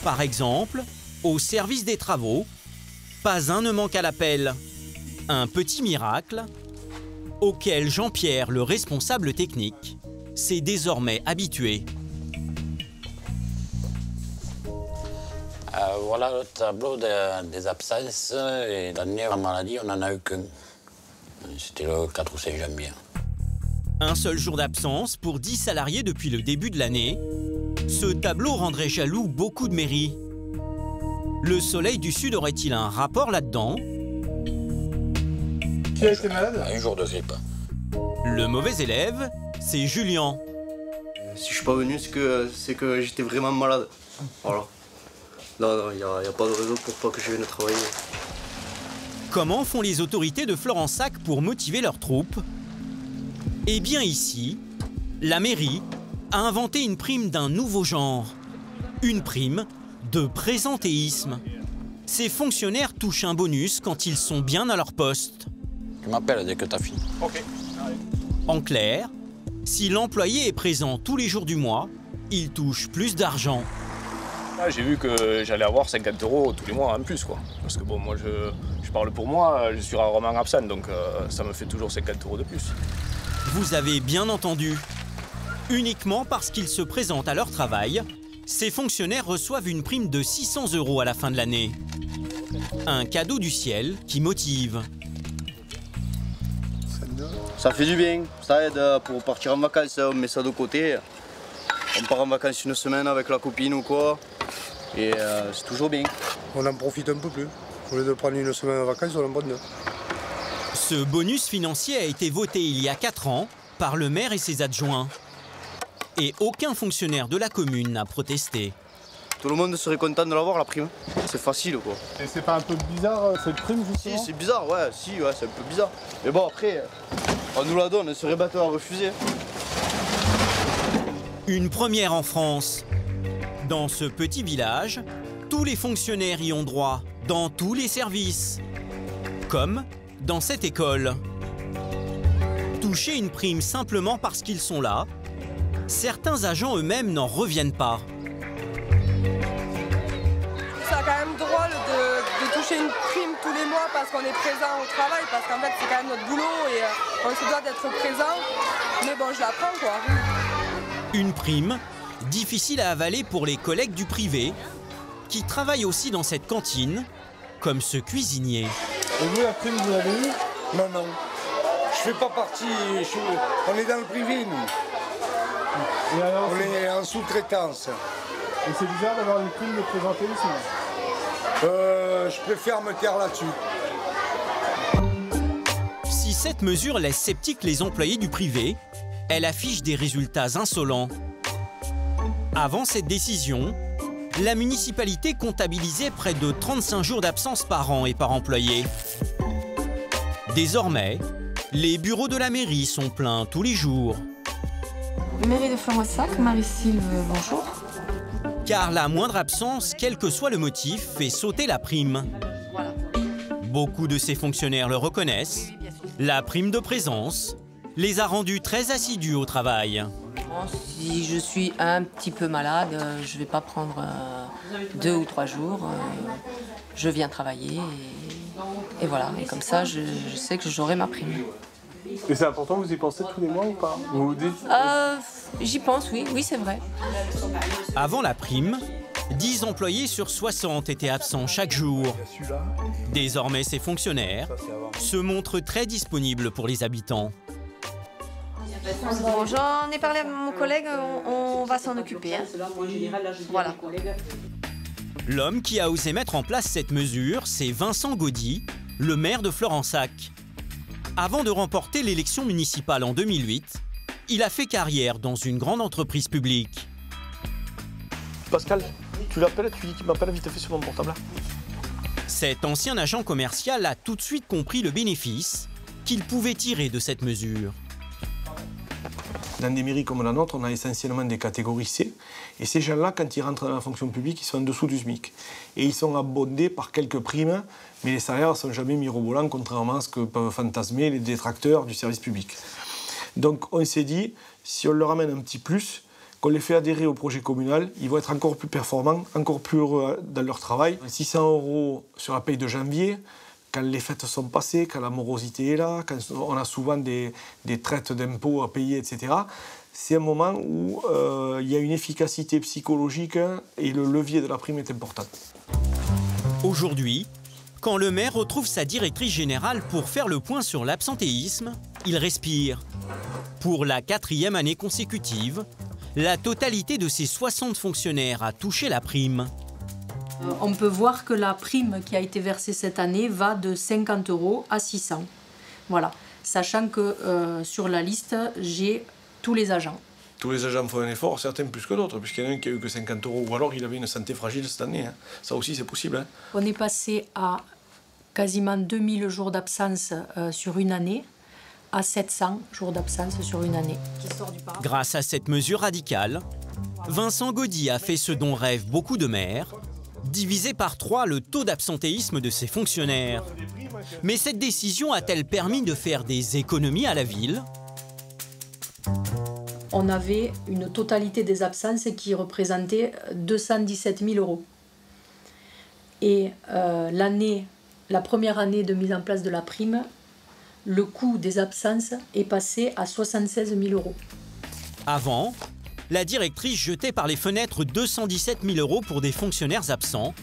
Par exemple, au service des travaux, pas un ne manque à l'appel. Un petit miracle auquel Jean-Pierre, le responsable technique, s'est désormais habitué. Voilà le tableau des absences et l'année en maladie, on n'en a eu qu'un. C'était le 4 ou 5 janvier. Un seul jour d'absence pour 10 salariés depuis le début de l'année. Ce tableau rendrait jaloux beaucoup de mairies. Le Soleil du Sud aurait-il un rapport là-dedans? Qui a été malade? Un jour de grippe. Le mauvais élève, c'est Julien. Si je suis pas venu, c'est que j'étais vraiment malade. Voilà. Non, il n'y a pas de raison pour pas que je vienne travailler. Comment font les autorités de Florensac pour motiver leurs troupes? Eh bien ici, la mairie a inventé une prime d'un nouveau genre. Une prime de présentéisme. Ces fonctionnaires touchent un bonus quand ils sont bien à leur poste. Tu m'appelles dès que t'as fini. Ok. En clair, si l'employé est présent tous les jours du mois, il touche plus d'argent. J'ai vu que j'allais avoir 50 € tous les mois en plus, quoi. Parce que bon, moi je parle pour moi, je suis rarement absent, donc ça me fait toujours 50 € de plus. Vous avez bien entendu. Uniquement parce qu'ils se présentent à leur travail, ces fonctionnaires reçoivent une prime de 600 € à la fin de l'année. Un cadeau du ciel qui motive. Ça fait du bien, ça aide pour partir en vacances, on met ça de côté. On part en vacances une semaine avec la copine ou quoi, et c'est toujours bien. On en profite un peu plus. Au lieu de prendre une semaine en vacances, on en prend deux. Ce bonus financier a été voté il y a 4 ans par le maire et ses adjoints. Et aucun fonctionnaire de la commune n'a protesté. Tout le monde serait content de l'avoir, la prime. C'est facile, quoi. Et c'est pas un peu bizarre, cette prime, justement? Si, c'est bizarre, ouais, c'est un peu bizarre. Mais bon, après, on nous la donne, on serait bâtard à refuser. Une première en France. Dans ce petit village, tous les fonctionnaires y ont droit, dans tous les services. Comme dans cette école. Toucher une prime simplement parce qu'ils sont là, certains agents eux-mêmes n'en reviennent pas. C'est quand même drôle de toucher toucher une prime tous les mois parce qu'on est présent au travail, parce qu'en fait c'est quand même notre boulot et on se doit d'être présent. Mais bon, je la prends quoi. Une prime difficile à avaler pour les collègues du privé qui travaillent aussi dans cette cantine, comme ce cuisinier. Et vous, la prime, vous l'avez eue? Non, non. Je fais pas partie. On est dans le privé, nous. Et alors, on est en sous-traitance. Et c'est bizarre d'avoir une prime de présentéisme. Je préfère me taire là-dessus. Si cette mesure laisse sceptiques les employés du privé, elle affiche des résultats insolents. Avant cette décision, la municipalité comptabilisait près de 35 jours d'absence par an et par employé. Désormais, les bureaux de la mairie sont pleins tous les jours. Mairie de Floressac, Marie-Sylve, bonjour. Car la moindre absence, quel que soit le motif, fait sauter la prime. Beaucoup de ces fonctionnaires le reconnaissent. La prime de présence les a rendus très assidus au travail. Si je suis un petit peu malade, je ne vais pas prendre 2 ou 3 jours. Je viens travailler et voilà. Et comme ça, je sais que j'aurai ma prime. Et c'est important, vous y pensez tous les mois ou pas? Vous vous dites... J'y pense, oui. Oui, c'est vrai. Avant la prime, 10 employés sur 60 étaient absents chaque jour. Désormais, ces fonctionnaires se montrent très disponibles pour les habitants. Bon, j'en ai parlé à mon collègue, on va s'en occuper. Hein. Voilà. L'homme qui a osé mettre en place cette mesure, c'est Vincent Gaudy, le maire de Florensac. Avant de remporter l'élection municipale en 2008, il a fait carrière dans une grande entreprise publique. Pascal, tu l'appelles, tu dis qu'il m'appelle vite fait sur mon portable. Cet ancien agent commercial a tout de suite compris le bénéfice qu'il pouvait tirer de cette mesure. Dans des mairies comme la nôtre, on a essentiellement des catégories C. Et ces gens-là, quand ils rentrent dans la fonction publique, ils sont en dessous du SMIC. Et ils sont abondés par quelques primes, mais les salaires ne sont jamais mirobolants, contrairement à ce que peuvent fantasmer les détracteurs du service public. Donc on s'est dit, si on leur amène un petit plus, qu'on les fait adhérer au projet communal, ils vont être encore plus performants, encore plus heureux dans leur travail. 600 € sur la paye de janvier, quand les fêtes sont passées, quand la morosité est là, quand on a souvent des traites d'impôts à payer, etc., c'est un moment où il y a une efficacité psychologique et le levier de la prime est important. Aujourd'hui, quand le maire retrouve sa directrice générale pour faire le point sur l'absentéisme, il respire. Pour la 4e année consécutive, la totalité de ses 60 fonctionnaires a touché la prime. On peut voir que la prime qui a été versée cette année va de 50 € à 600. Voilà, sachant que sur la liste, j'ai tous les agents. Tous les agents font un effort, certains plus que d'autres, puisqu'il y en a un qui a eu que 50 €, ou alors il avait une santé fragile cette année. Hein. Ça aussi, c'est possible. Hein. On est passé à quasiment 2000 jours d'absence sur une année, à 700 jours d'absence sur une année. Grâce à cette mesure radicale, Vincent Gaudy a fait ce dont rêvent beaucoup de maires, diviser par 3 le taux d'absentéisme de ses fonctionnaires. Mais cette décision a-t-elle permis de faire des économies à la ville ? On avait une totalité des absences qui représentait 217 000 €. Et la première année de mise en place de la prime, le coût des absences est passé à 76 000 €. Avant, la directrice jetait par les fenêtres 217 000 € pour des fonctionnaires absents.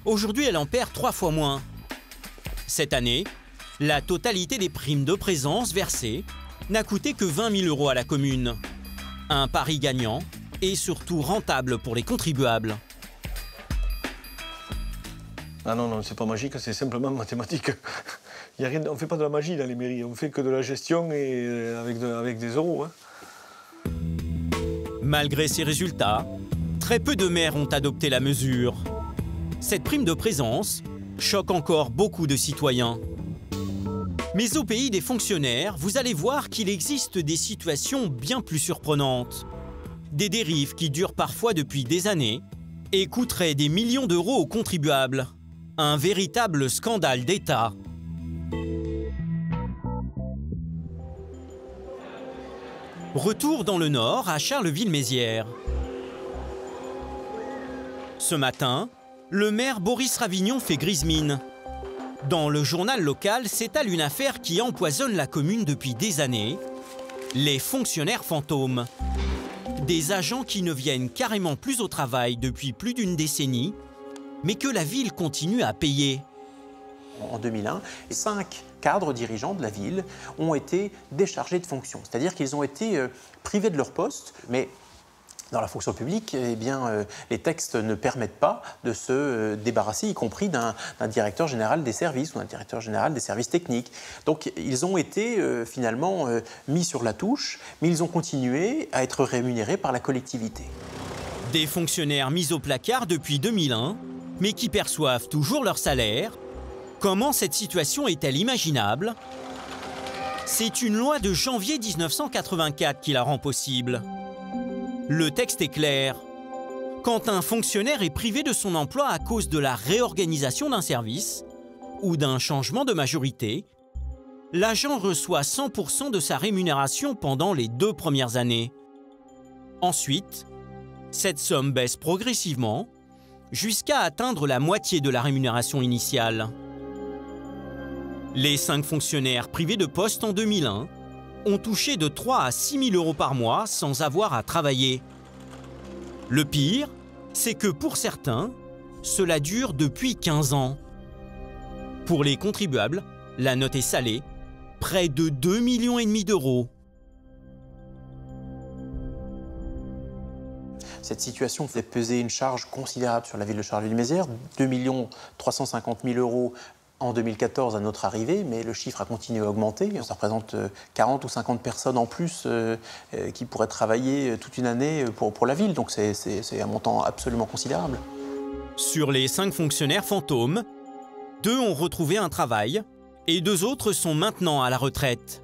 Aujourd'hui, elle en perd 3 fois moins. Cette année, la totalité des primes de présence versées n'a coûté que 20 000 € à la commune. Un pari gagnant et surtout rentable pour les contribuables. Ah non, non, c'est pas magique, c'est simplement mathématique. Il y a rien, on ne fait pas de la magie dans les mairies, on fait que de la gestion et avec des euros. Hein. Malgré ces résultats, très peu de maires ont adopté la mesure. Cette prime de présence choque encore beaucoup de citoyens. Mais au pays des fonctionnaires, vous allez voir qu'il existe des situations bien plus surprenantes. Des dérives qui durent parfois depuis des années et coûteraient des millions d'euros aux contribuables. Un véritable scandale d'État. Retour dans le Nord, à Charleville-Mézières. Ce matin, le maire Boris Ravignon fait grise mine. Dans le journal local s'étale une affaire qui empoisonne la commune depuis des années. Les fonctionnaires fantômes. Des agents qui ne viennent carrément plus au travail depuis plus d'une décennie, mais que la ville continue à payer. En 2001, 5 cadres dirigeants de la ville ont été déchargés de fonctions. C'est-à-dire qu'ils ont été privés de leur poste, mais dans la fonction publique, eh bien, les textes ne permettent pas de se débarrasser, y compris d'un directeur général des services ou d'un directeur général des services techniques. Donc ils ont été finalement mis sur la touche, mais ils ont continué à être rémunérés par la collectivité. Des fonctionnaires mis au placard depuis 2001, mais qui perçoivent toujours leur salaire. Comment cette situation est-elle imaginable? C'est une loi de janvier 1984 qui la rend possible. Le texte est clair. Quand un fonctionnaire est privé de son emploi à cause de la réorganisation d'un service ou d'un changement de majorité, l'agent reçoit 100% de sa rémunération pendant les 2 premières années. Ensuite, cette somme baisse progressivement jusqu'à atteindre la moitié de la rémunération initiale. Les 5 fonctionnaires privés de poste en 2001 ont touché de 3 à 6 000 € par mois sans avoir à travailler. Le pire, c'est que pour certains, cela dure depuis 15 ans. Pour les contribuables, la note est salée, près de 2,5 millions d'euros. Cette situation fait peser une charge considérable sur la ville de Charleville-Mézières, 2 350 000 € en 2014 à notre arrivée, mais le chiffre a continué à augmenter. Ça représente 40 ou 50 personnes en plus qui pourraient travailler toute une année pour la ville, donc c'est un montant absolument considérable. Sur les 5 fonctionnaires fantômes, 2 ont retrouvé un travail et 2 autres sont maintenant à la retraite.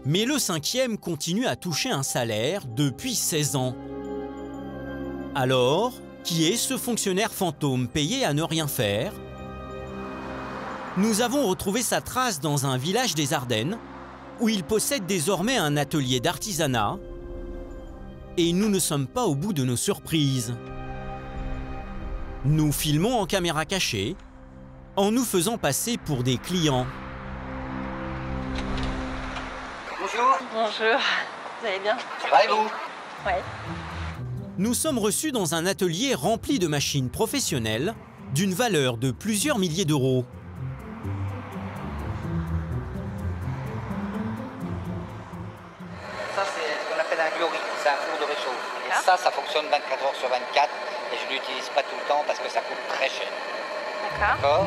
Mais le 5e continue à toucher un salaire depuis 16 ans. Alors, qui est ce fonctionnaire fantôme payé à ne rien faire ? Nous avons retrouvé sa trace dans un village des Ardennes, où il possède désormais un atelier d'artisanat. Et nous ne sommes pas au bout de nos surprises. Nous filmons en caméra cachée, en nous faisant passer pour des clients. Bonjour. Bonjour. Vous allez bien? Ça va et vous? Ouais. Nous sommes reçus dans un atelier rempli de machines professionnelles d'une valeur de plusieurs milliers d'euros. Ça, c'est ce qu'on appelle un glory, c'est un four de réchauffe. Et ça fonctionne 24 heures sur 24 et je ne l'utilise pas tout le temps parce que ça coûte très cher. D'accord.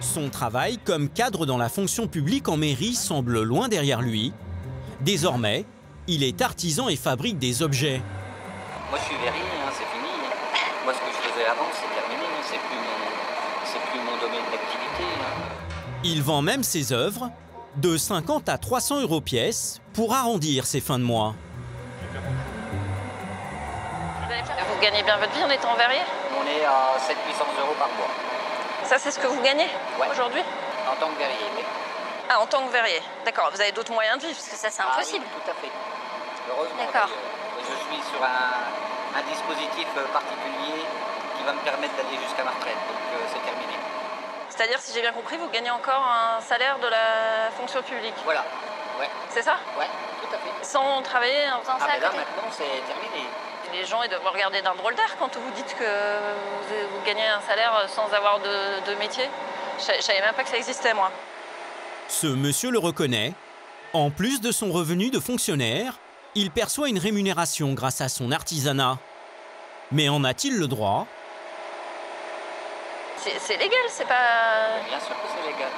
Son travail comme cadre dans la fonction publique en mairie semble loin derrière lui. Désormais, il est artisan et fabrique des objets. Moi, je suis verrier, c'est fini. Moi, ce que je faisais avant, c'est terminé. C'est plus mon domaine d'activité. Il vend même ses œuvres de 50 à 300 € pièce pour arrondir ses fins de mois. Vous gagnez bien votre vie en étant verrier? On est à 700-800 € par mois. Ça, c'est ce que vous gagnez aujourd'hui? En tant que verrier, oui. Ah, en tant que verrier. D'accord, vous avez d'autres moyens de vivre, parce que ça, c'est impossible. Oui, tout à fait. Heureusement, d'accord. Je suis sur un dispositif particulier qui va me permettre d'aller jusqu'à ma retraite, donc c'est terminé. C'est-à-dire, si j'ai bien compris, vous gagnez encore un salaire de la fonction publique? Voilà, ouais. C'est ça? Ouais, tout à fait. Sans travailler en faisant ça à mais là, côté? maintenant, c'est terminé. Les gens, ils doivent vous regarder d'un drôle d'air quand vous dites que vous gagnez un salaire sans avoir de métier. Je savais même pas que ça existait, moi. Ce monsieur le reconnaît. En plus de son revenu de fonctionnaire, il perçoit une rémunération grâce à son artisanat. Mais en a-t-il le droit? C'est légal, c'est pas... Bien sûr que c'est légal.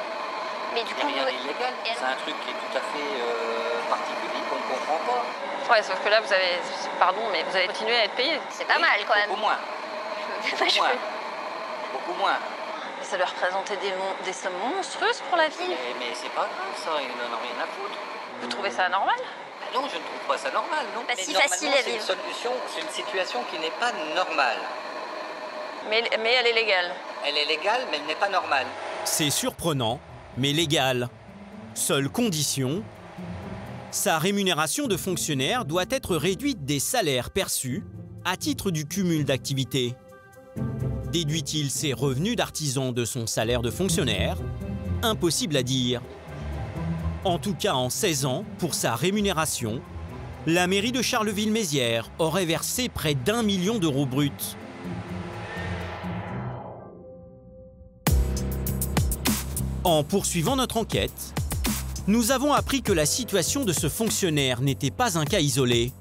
Mais du coup... Rien d'illégal. C'est un truc qui est tout à fait particulier qu'on ne comprend pas. Ouais, sauf que là, vous avez... Pardon, mais vous avez continué à être payé. C'est pas mal, quand même. Beaucoup moins. Beaucoup moins. Beaucoup moins. Mais ça doit représenter des sommes monstrueuses pour la ville. Mais c'est pas grave, ça. Ils n'en ont rien à foutre. Vous trouvez ça normal? Non, je ne trouve pas ça normal, non. Pas si facile à vivre. C'est une situation qui n'est pas normale. Mais elle est légale. Elle est légale, mais elle n'est pas normale. C'est surprenant, mais légal. Seule condition, sa rémunération de fonctionnaire doit être réduite des salaires perçus à titre du cumul d'activités. Déduit-il ses revenus d'artisan de son salaire de fonctionnaire? impossible à dire. En tout cas, en 16 ans, pour sa rémunération, la mairie de Charleville-Mézières aurait versé près d'1 million d'euros bruts. En poursuivant notre enquête, nous avons appris que la situation de ce fonctionnaire n'était pas un cas isolé.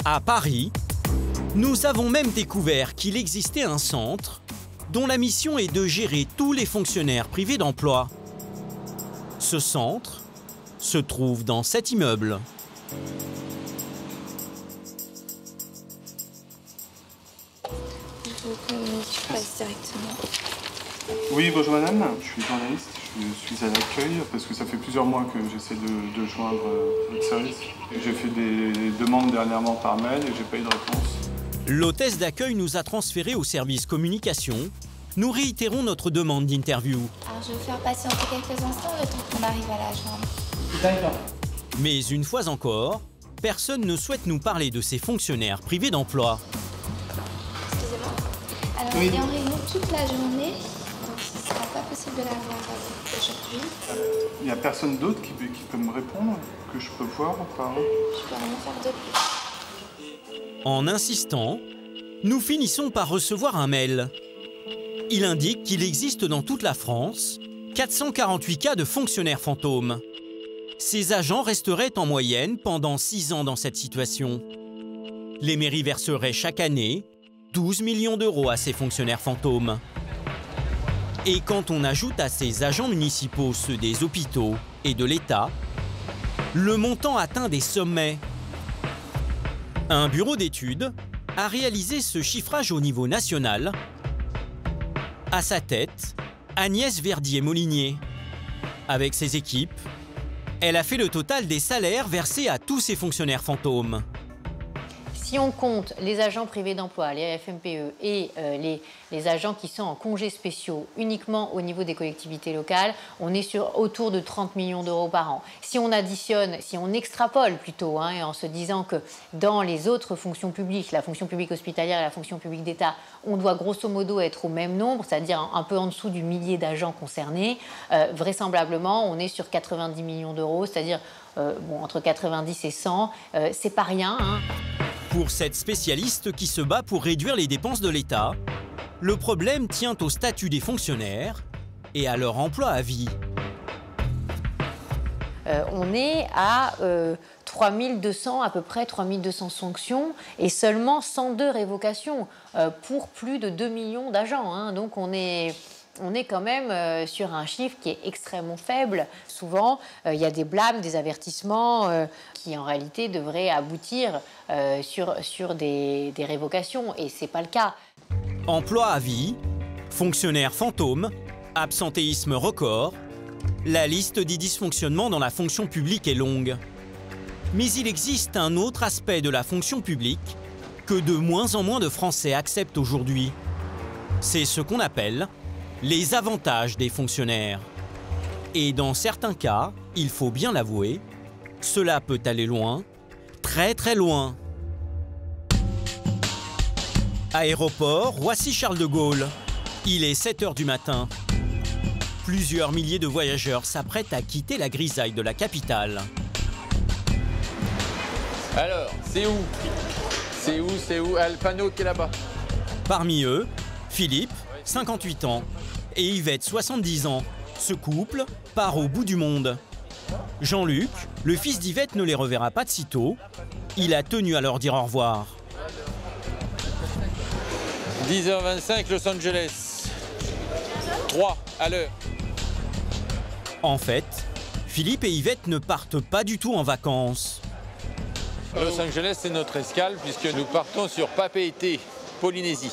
À Paris, nous avons même découvert qu'il existait un centre dont la mission est de gérer tous les fonctionnaires privés d'emploi. Ce centre se trouve dans cet immeuble. Je passe directement. Oui, bonjour madame, je suis journaliste, je suis à l'accueil parce que ça fait plusieurs mois que j'essaie de joindre votre service. J'ai fait des demandes dernièrement par mail et j'ai pas eu de réponse. L'hôtesse d'accueil nous a transférés au service communication. Nous réitérons notre demande d'interview. Alors je vais vous faire patienter quelques instants le temps qu'on arrive à la joindre. D'accord. Mais une fois encore, personne ne souhaite nous parler de ces fonctionnaires privés d'emploi. Excusez-moi. Alors Oui. il est en réunion toute la journée, donc ce ne sera pas possible de la voir aujourd'hui. Il n'y a personne d'autre qui peut me répondre, que je peux voir ou pas? Je peux rien faire de plus. En insistant, nous finissons par recevoir un mail. Il indique qu'il existe dans toute la France 448 cas de fonctionnaires fantômes. Ces agents resteraient en moyenne pendant 6 ans dans cette situation. Les mairies verseraient chaque année 12 millions d'euros à ces fonctionnaires fantômes. Et quand on ajoute à ces agents municipaux ceux des hôpitaux et de l'État, le montant atteint des sommets. Un bureau d'études a réalisé ce chiffrage au niveau national. À sa tête, Agnès Verdier-Molinier. Avec ses équipes, elle a fait le total des salaires versés à tous ces fonctionnaires fantômes. Si on compte les agents privés d'emploi, les FMPE et les agents qui sont en congés spéciaux uniquement au niveau des collectivités locales, on est autour de 30 millions d'euros par an. Si on additionne, si on extrapole plutôt, en se disant que dans les autres fonctions publiques, la fonction publique hospitalière et la fonction publique d'État, on doit grosso modo être au même nombre, c'est-à-dire un peu en dessous du millier d'agents concernés, vraisemblablement on est sur 90 millions d'euros, c'est-à-dire entre 90 et 100, c'est pas rien. Pour cette spécialiste qui se bat pour réduire les dépenses de l'État, le problème tient au statut des fonctionnaires et à leur emploi à vie. On est à 3200, à peu près 3200 sanctions et seulement 102 révocations pour plus de 2 millions d'agents. Donc on est quand même sur un chiffre qui est extrêmement faible. Souvent, il y a des blâmes, des avertissements qui en réalité devraient aboutir sur des révocations et ce n'est pas le cas. Emploi à vie, fonctionnaires fantômes, absentéisme record, la liste des dysfonctionnements dans la fonction publique est longue. Mais il existe un autre aspect de la fonction publique que de moins en moins de Français acceptent aujourd'hui. C'est ce qu'on appelle les avantages des fonctionnaires. Et dans certains cas, il faut bien l'avouer, cela peut aller loin, très très loin. Aéroport Roissy-Charles de Gaulle. Il est 7 h du matin. Plusieurs milliers de voyageurs s'apprêtent à quitter la grisaille de la capitale. Alors, c'est où? C'est où? Ah, le panneau qui est là-bas. Parmi eux, Philippe, 58 ans, et Yvette, 70 ans. Ce couple part au bout du monde. Jean-Luc, le fils d'Yvette, ne les reverra pas de sitôt. Il a tenu à leur dire au revoir. 10h25, Los Angeles. 3 à l'heure. En fait, Philippe et Yvette ne partent pas du tout en vacances. Los Angeles, c'est notre escale puisque nous partons sur Papeete, Polynésie.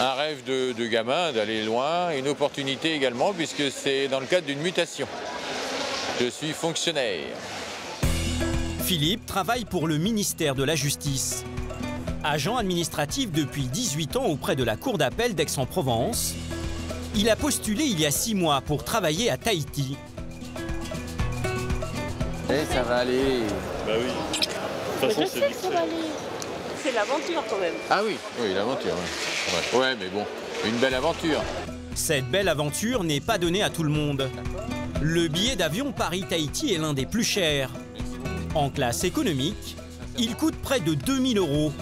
Un rêve de gamin d'aller loin, une opportunité également puisque c'est dans le cadre d'une mutation. Je suis fonctionnaire. Philippe travaille pour le ministère de la Justice. Agent administratif depuis 18 ans auprès de la Cour d'appel d'Aix-en-Provence, il a postulé il y a 6 mois pour travailler à Tahiti. Eh, ça va aller. Bah oui. De toute façon, c'est vite fait. C'est l'aventure quand même. Ah oui, l'aventure. Ouais, mais bon, une belle aventure. Cette belle aventure n'est pas donnée à tout le monde. Le billet d'avion Paris-Tahiti est l'un des plus chers. En classe économique, il coûte près de 2 000 €.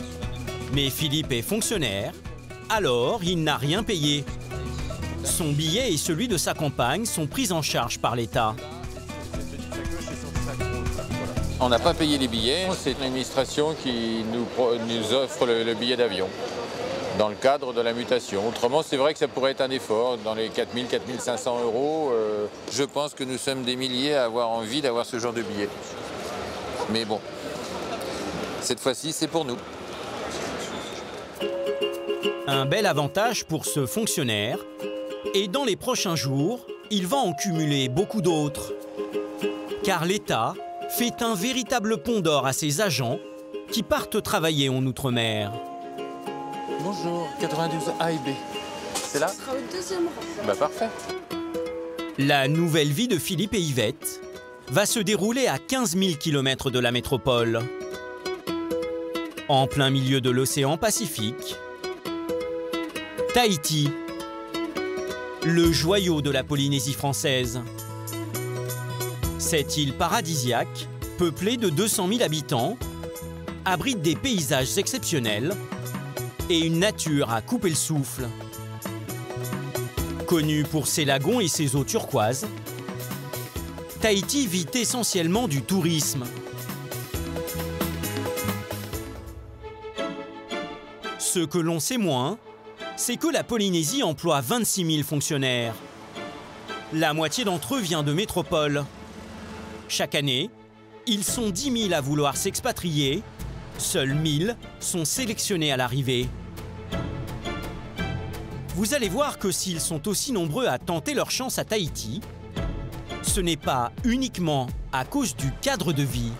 Mais Philippe est fonctionnaire, alors il n'a rien payé. Son billet et celui de sa compagne sont pris en charge par l'État. On n'a pas payé les billets, c'est l'administration qui nous offre le billet d'avion dans le cadre de la mutation. Autrement, c'est vrai que ça pourrait être un effort, dans les 4 000, 4 500 €. Je pense que nous sommes des milliers à avoir envie d'avoir ce genre de billet. Mais bon, cette fois-ci, c'est pour nous. Un bel avantage pour ce fonctionnaire. Et dans les prochains jours, il va en cumuler beaucoup d'autres. Car l'État fait un véritable pont d'or à ses agents qui partent travailler en Outre-mer. Bonjour, 92 A et B. C'est là? Ce sera au deuxième rang. Bah parfait. La nouvelle vie de Philippe et Yvette va se dérouler à 15 000 km de la métropole. En plein milieu de l'océan Pacifique, Tahiti, le joyau de la Polynésie française. Cette île paradisiaque, peuplée de 200 000 habitants, abrite des paysages exceptionnels et une nature à couper le souffle. Connue pour ses lagons et ses eaux turquoises, Tahiti vit essentiellement du tourisme. Ce que l'on sait moins, c'est que la Polynésie emploie 26 000 fonctionnaires. La moitié d'entre eux vient de métropole. Chaque année, ils sont 10 000 à vouloir s'expatrier. Seuls 1 000 sont sélectionnés à l'arrivée. Vous allez voir que s'ils sont aussi nombreux à tenter leur chance à Tahiti, ce n'est pas uniquement à cause du cadre de vie.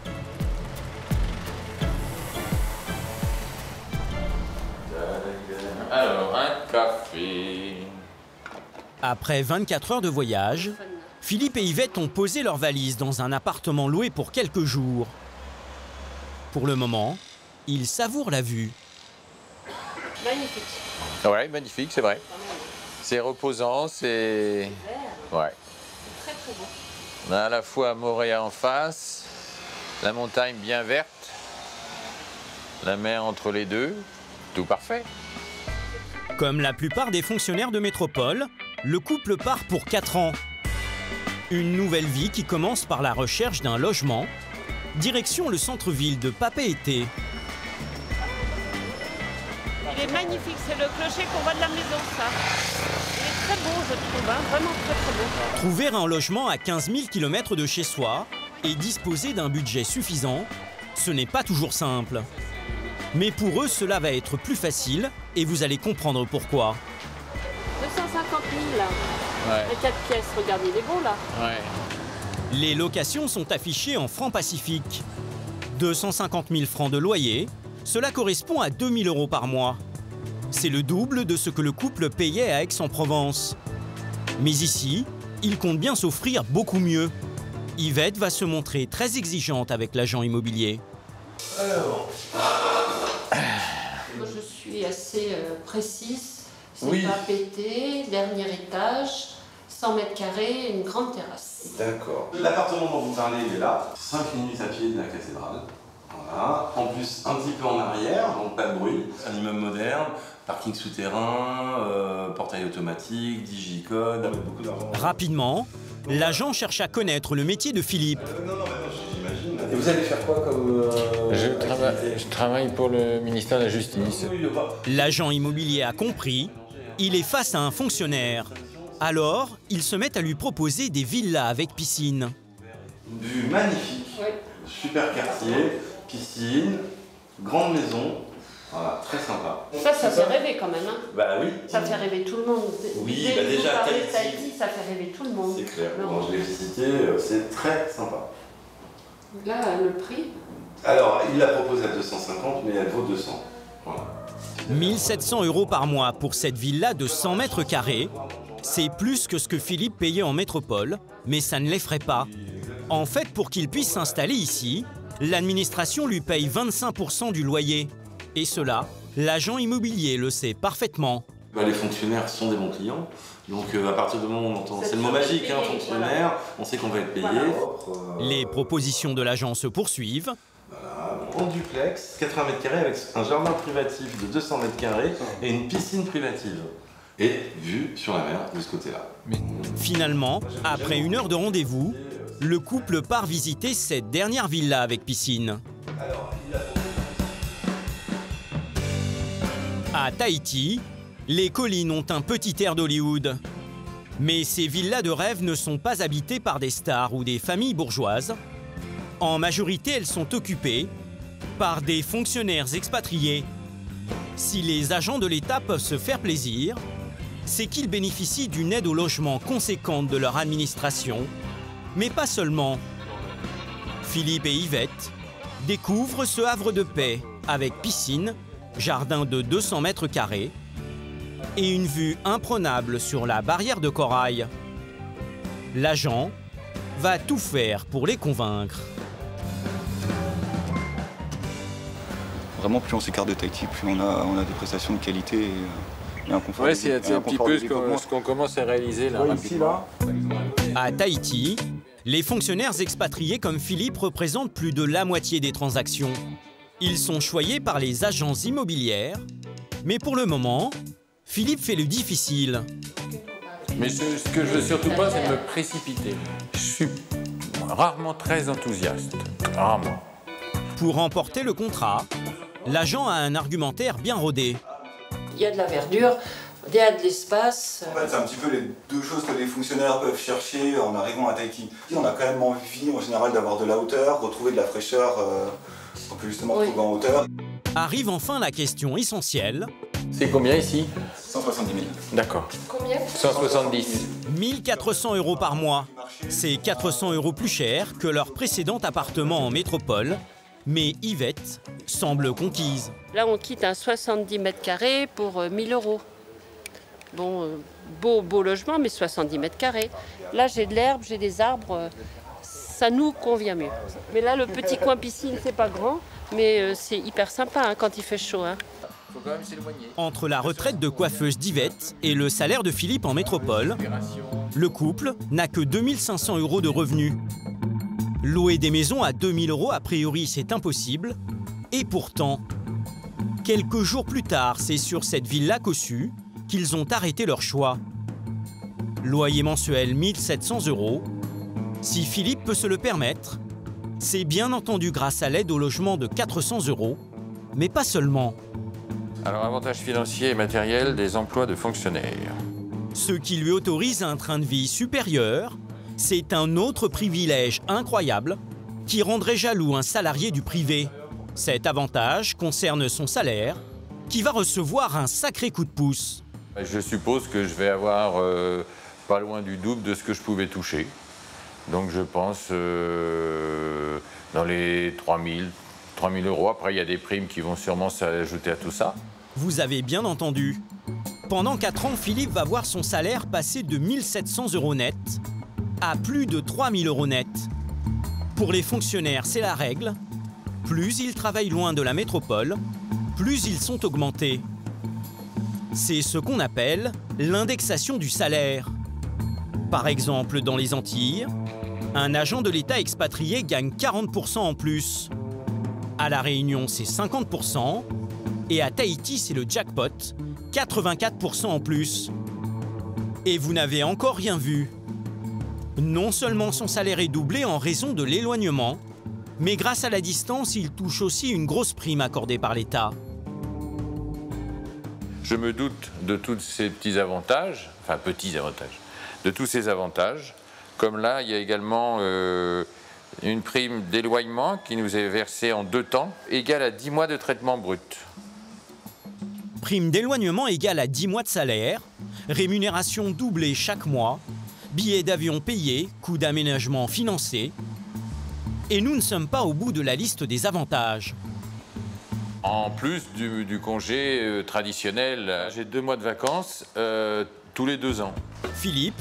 Alors, un café. Après 24 heures de voyage, Philippe et Yvette ont posé leurs valises dans un appartement loué pour quelques jours. Pour le moment, ils savourent la vue. Magnifique. Ouais, magnifique, c'est vrai. C'est reposant, c'est... Ouais. Très très beau. On a à la fois Moorea en face, la montagne bien verte, la mer entre les deux, tout parfait. Comme la plupart des fonctionnaires de métropole, le couple part pour 4 ans. Une nouvelle vie qui commence par la recherche d'un logement, direction le centre-ville de Papeete. Il est magnifique, c'est le clocher qu'on voit de la maison, ça. Il est très beau, je trouve, hein, vraiment très très beau. Trouver un logement à 15 000 km de chez soi et disposer d'un budget suffisant, ce n'est pas toujours simple. Mais pour eux, cela va être plus facile et vous allez comprendre pourquoi. 250 000 là. Ouais. Les 4 pièces, regardez, il est beau là. Ouais. Les locations sont affichées en francs Pacifique. 250 000 francs de loyer, cela correspond à 2 000 € par mois. C'est le double de ce que le couple payait à Aix-en-Provence. Mais ici, ils comptent bien s'offrir beaucoup mieux. Yvette va se montrer très exigeante avec l'agent immobilier. Moi, je suis assez précise. C'est Oui. pas pété, dernier étage, 100 mètres carrés, une grande terrasse. D'accord. L'appartement dont vous parlez, il est là. 5 minutes à pied de la cathédrale. Voilà. En plus, un petit peu en arrière, donc pas de bruit. Un immeuble moderne, parking souterrain, portail automatique, digicode, beaucoup d'argent. Rapidement, l'agent cherche à connaître le métier de Philippe. J'imagine. Et vous allez faire quoi comme... Je travaille pour le ministère de la Justice. L'agent immobilier a compris, il est face à un fonctionnaire. Alors, ils se mettent à lui proposer des villas avec piscine. Une vue magnifique, super quartier, piscine, grande maison. Voilà, très sympa. Ça fait rêver quand même. Hein. Bah oui. Ça fait rêver tout le monde. Oui, Dès bah que déjà, vous parlez Tahiti. Tahiti, ça fait rêver tout le monde. C'est clair. Non. Quand je l'ai visité, c'est très sympa. Là, le prix. Alors, il la propose à 250, mais elle vaut 200. Voilà. 1 700 € par mois pour cette villa de 100 mètres carrés. C'est plus que ce que Philippe payait en métropole, mais ça ne l'effraie pas. En fait, pour qu'il puisse s'installer ici, l'administration lui paye 25 % du loyer. Et cela, l'agent immobilier le sait parfaitement. Les fonctionnaires sont des bons clients. Donc à partir du moment où on entend, c'est le mot magique, hein, fonctionnaire, on sait qu'on va être payé. Les propositions de l'agent se poursuivent. Voilà, en duplex, 80 mètres carrés avec un jardin privatif de 200 mètres carrés et une piscine privative. Et vue sur la mer de ce côté-là. Finalement, après 1 heure de rendez-vous, le couple part visiter cette dernière villa avec piscine. À Tahiti, les collines ont un petit air d'Hollywood. Mais ces villas de rêve ne sont pas habitées par des stars ou des familles bourgeoises. En majorité, elles sont occupées par des fonctionnaires expatriés. Si les agents de l'État peuvent se faire plaisir, c'est qu'ils bénéficient d'une aide au logement conséquente de leur administration. Mais pas seulement. Philippe et Yvette découvrent ce havre de paix avec piscine, jardin de 200 mètres carrés et une vue imprenable sur la barrière de corail. L'agent va tout faire pour les convaincre. Vraiment, plus on s'écarte de Tahiti, plus on a des prestations de qualité et un confort. Ouais, c'est un petit peu ce qu'on commence à réaliser là. À Tahiti, les fonctionnaires expatriés comme Philippe représentent plus de la moitié des transactions. Ils sont choyés par les agences immobilières, mais pour le moment, Philippe fait le difficile. Mais ce que je veux surtout pas, c'est me précipiter. Je suis rarement très enthousiaste. Rarement. Pour remporter le contrat, l'agent a un argumentaire bien rodé. Il y a de la verdure, il y a de l'espace. En fait, c'est un petit peu les deux choses que les fonctionnaires peuvent chercher en arrivant à Tahiti. On a quand même envie, en général, d'avoir de la hauteur, retrouver de la fraîcheur, on peut justement retrouver en hauteur. Arrive enfin la question essentielle. C'est combien ici? 170 000. D'accord. Combien? 170. 1 400 € par mois. C'est 400 € plus cher que leur précédent appartement en métropole. Mais Yvette semble conquise. Là, on quitte un 70 mètres carrés pour 1 000 €. Bon, beau logement, mais 70 mètres carrés. Là, j'ai de l'herbe, j'ai des arbres. Ça nous convient mieux. Mais là, le petit coin piscine, c'est pas grand, mais c'est hyper sympa hein, quand il fait chaud. Hein. Faut quand même s'éloigner. Entre la retraite de coiffeuse d'Yvette et le salaire de Philippe en métropole, le couple n'a que 2 500 € de revenus. Louer des maisons à 2 000 € a priori, c'est impossible. Et pourtant, quelques jours plus tard, c'est sur cette villa cossue qu'ils ont arrêté leur choix. Loyer mensuel 1 700 €. Si Philippe peut se le permettre, c'est bien entendu grâce à l'aide au logement de 400 €, mais pas seulement. Alors, avantage financier et matériel des emplois de fonctionnaires. Ce qui lui autorise un train de vie supérieur, c'est un autre privilège incroyable qui rendrait jaloux un salarié du privé. Cet avantage concerne son salaire, qui va recevoir un sacré coup de pouce. Je suppose que je vais avoir pas loin du double de ce que je pouvais toucher. Donc je pense dans les 3 000 €. Après, il y a des primes qui vont sûrement s'ajouter à tout ça. Vous avez bien entendu. Pendant 4 ans, Philippe va voir son salaire passer de 1 700 € net à plus de 3 000 € net. Pour les fonctionnaires, c'est la règle. Plus ils travaillent loin de la métropole, plus ils sont augmentés. C'est ce qu'on appelle l'indexation du salaire. Par exemple, dans les Antilles, un agent de l'État expatrié gagne 40% en plus. À La Réunion, c'est 50%. Et à Tahiti, c'est le jackpot, 84% en plus. Et vous n'avez encore rien vu. Non seulement son salaire est doublé en raison de l'éloignement, mais grâce à la distance, il touche aussi une grosse prime accordée par l'État. Je me doute de tous ces petits avantages, enfin petits avantages, de tous ces avantages. Comme là, il y a également une prime d'éloignement qui nous est versée en 2 temps, égale à 10 mois de traitement brut. Prime d'éloignement égale à 10 mois de salaire, rémunération doublée chaque mois, billets d'avion payés, coûts d'aménagement financés. Et nous ne sommes pas au bout de la liste des avantages. En plus du congé traditionnel, j'ai 2 mois de vacances tous les 2 ans. Philippe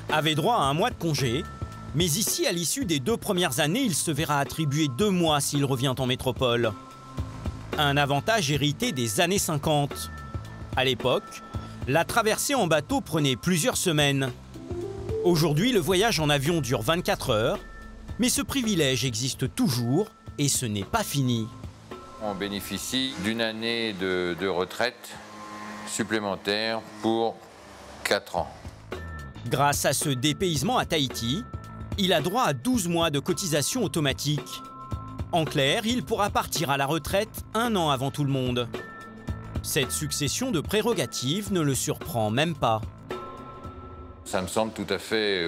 avait droit à 1 mois de congé, mais ici, à l'issue des 2 premières années, il se verra attribuer 2 mois s'il revient en métropole. Un avantage hérité des années 50. À l'époque, La traversée en bateau prenait plusieurs semaines. Aujourd'hui, le voyage en avion dure 24 heures, mais ce privilège existe toujours et ce n'est pas fini. On bénéficie d'une année de retraite supplémentaire pour 4 ans. Grâce à ce dépaysement à Tahiti, il a droit à 12 mois de cotisation automatique. En clair, il pourra partir à la retraite 1 an avant tout le monde. Cette succession de prérogatives ne le surprend même pas. Ça me semble tout à fait,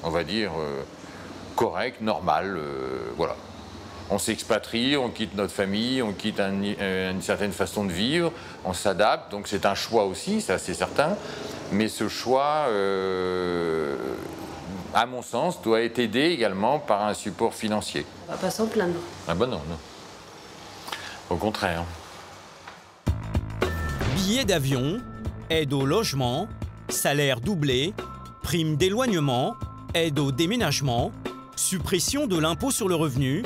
on va dire, correct, normal, voilà. On s'expatrie, on quitte notre famille, on quitte une certaine façon de vivre, on s'adapte, donc c'est un choix aussi, ça c'est certain. Mais ce choix, à mon sens, doit être aidé également par un support financier. On va pas s'en plaindre. Ah ben non, non. Au contraire. Billets d'avion, aide au logement, salaire doublé, prime d'éloignement, aide au déménagement, suppression de l'impôt sur le revenu,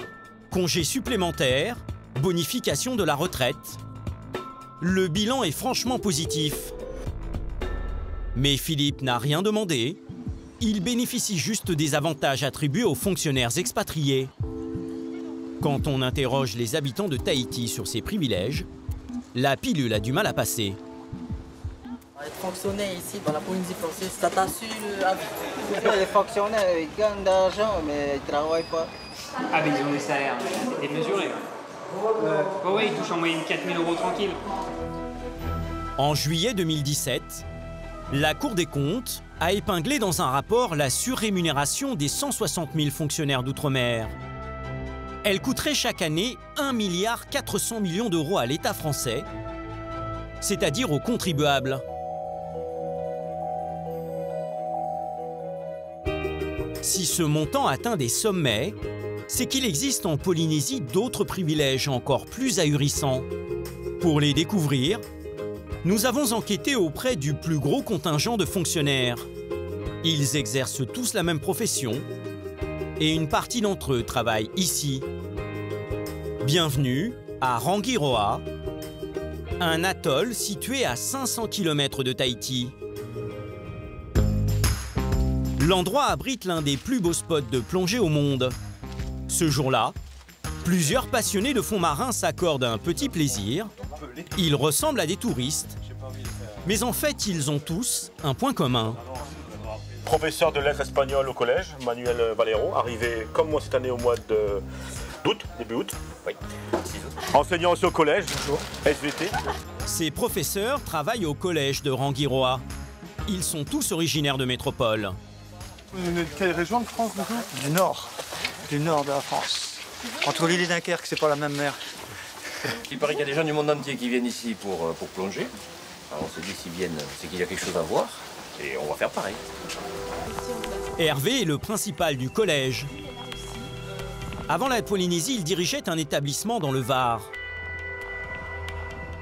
congés supplémentaires, bonification de la retraite. Le bilan est franchement positif. Mais Philippe n'a rien demandé. Il bénéficie juste des avantages attribués aux fonctionnaires expatriés. Quand on interroge les habitants de Tahiti sur ces privilèges, la pilule a du mal à passer. Être fonctionnaire ici dans la Polynésie française, ça t'assure la vie. Les fonctionnaires, ils gagnent de l'argent, mais ils ne travaillent pas. Ah, mais ils ont des salaires démesurés. Oui, ils touchent en moyenne 4 000 € tranquille. En juillet 2017, la Cour des comptes a épinglé dans un rapport la surrémunération des 160 000 fonctionnaires d'outre-mer. Elle coûterait chaque année 1 400 millions d'euros à l'État français, c'est-à-dire aux contribuables. Si ce montant atteint des sommets, c'est qu'il existe en Polynésie d'autres privilèges encore plus ahurissants. Pour les découvrir, nous avons enquêté auprès du plus gros contingent de fonctionnaires. Ils exercent tous la même profession et une partie d'entre eux travaillent ici. Bienvenue à Rangiroa, un atoll situé à 500 km de Tahiti. L'endroit abrite l'un des plus beaux spots de plongée au monde. Ce jour-là, plusieurs passionnés de fond marin s'accordent un petit plaisir. Ils ressemblent à des touristes, mais en fait, ils ont tous un point commun. Professeur de lettres espagnoles au collège, Manuel Valero, arrivé comme moi cette année au mois d'août, début août. Oui. Enseignant aussi au collège, SVT. Ces professeurs travaillent au collège de Rangiroa. Ils sont tous originaires de métropole. Vous venez de quelle région de France, du coup ? Du nord de la France. Entre Lille et Dunkerque, c'est pas la même mer. Il paraît qu'il y a des gens du monde entier qui viennent ici pour plonger. Alors on se dit s'ils viennent, c'est qu'il y a quelque chose à voir. Et on va faire pareil. Hervé est le principal du collège. Avant la Polynésie, il dirigeait un établissement dans le Var.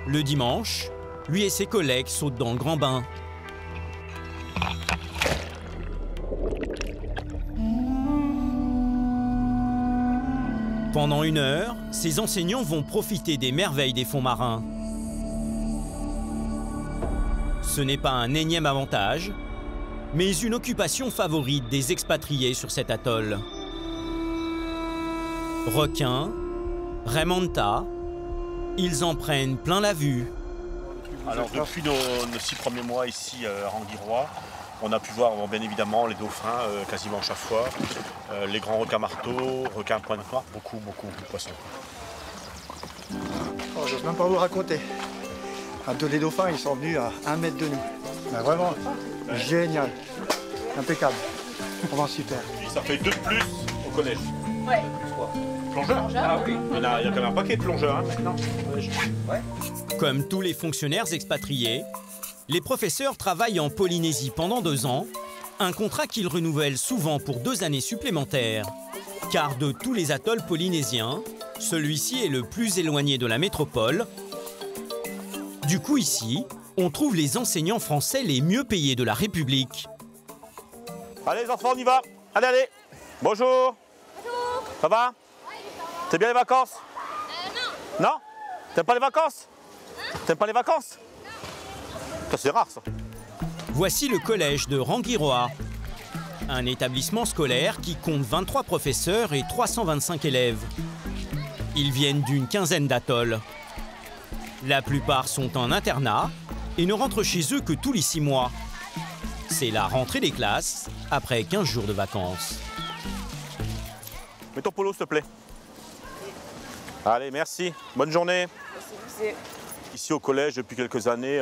Le dimanche, lui et ses collègues sautent dans le grand bain. Pendant 1 heure, ces enseignants vont profiter des merveilles des fonds marins. Ce n'est pas un énième avantage, mais une occupation favorite des expatriés sur cet atoll. Requins, raimanta, ils en prennent plein la vue. Alors depuis nos 6 premiers mois ici à Rangiroa, on a pu voir bien évidemment les dauphins quasiment chaque fois, les grands requins marteaux, requins pointe noire, beaucoup de poissons. Oh, j'ose même pas vous raconter. Les dauphins, ils sont venus à 1 mètre de nous. Ben, vraiment, génial, impeccable, vraiment super. Et ça fait 2 de plus au collège. Ouais. Plongeurs. Ah oui. Il y a quand même un paquet de plongeurs maintenant. Ouais. Comme tous les fonctionnaires expatriés, les professeurs travaillent en Polynésie pendant 2 ans, un contrat qu'ils renouvellent souvent pour 2 années supplémentaires. Car de tous les atolls polynésiens, celui-ci est le plus éloigné de la métropole. Du coup ici, on trouve les enseignants français les mieux payés de la République. Allez les enfants, on y va. Allez. Bonjour. Bonjour. Ça va? C'est bien les vacances? Non. Non? T'aimes pas les vacances? T'aimes pas les vacances? Ça, c'est rare, ça. Voici le collège de Rangiroa, un établissement scolaire qui compte 23 professeurs et 325 élèves. Ils viennent d'une quinzaine d'atolls. La plupart sont en internat et ne rentrent chez eux que tous les 6 mois. C'est la rentrée des classes après 15 jours de vacances. Mets ton polo, s'il te plaît. Allez, merci. Bonne journée. Merci. Ici au collège, depuis quelques années,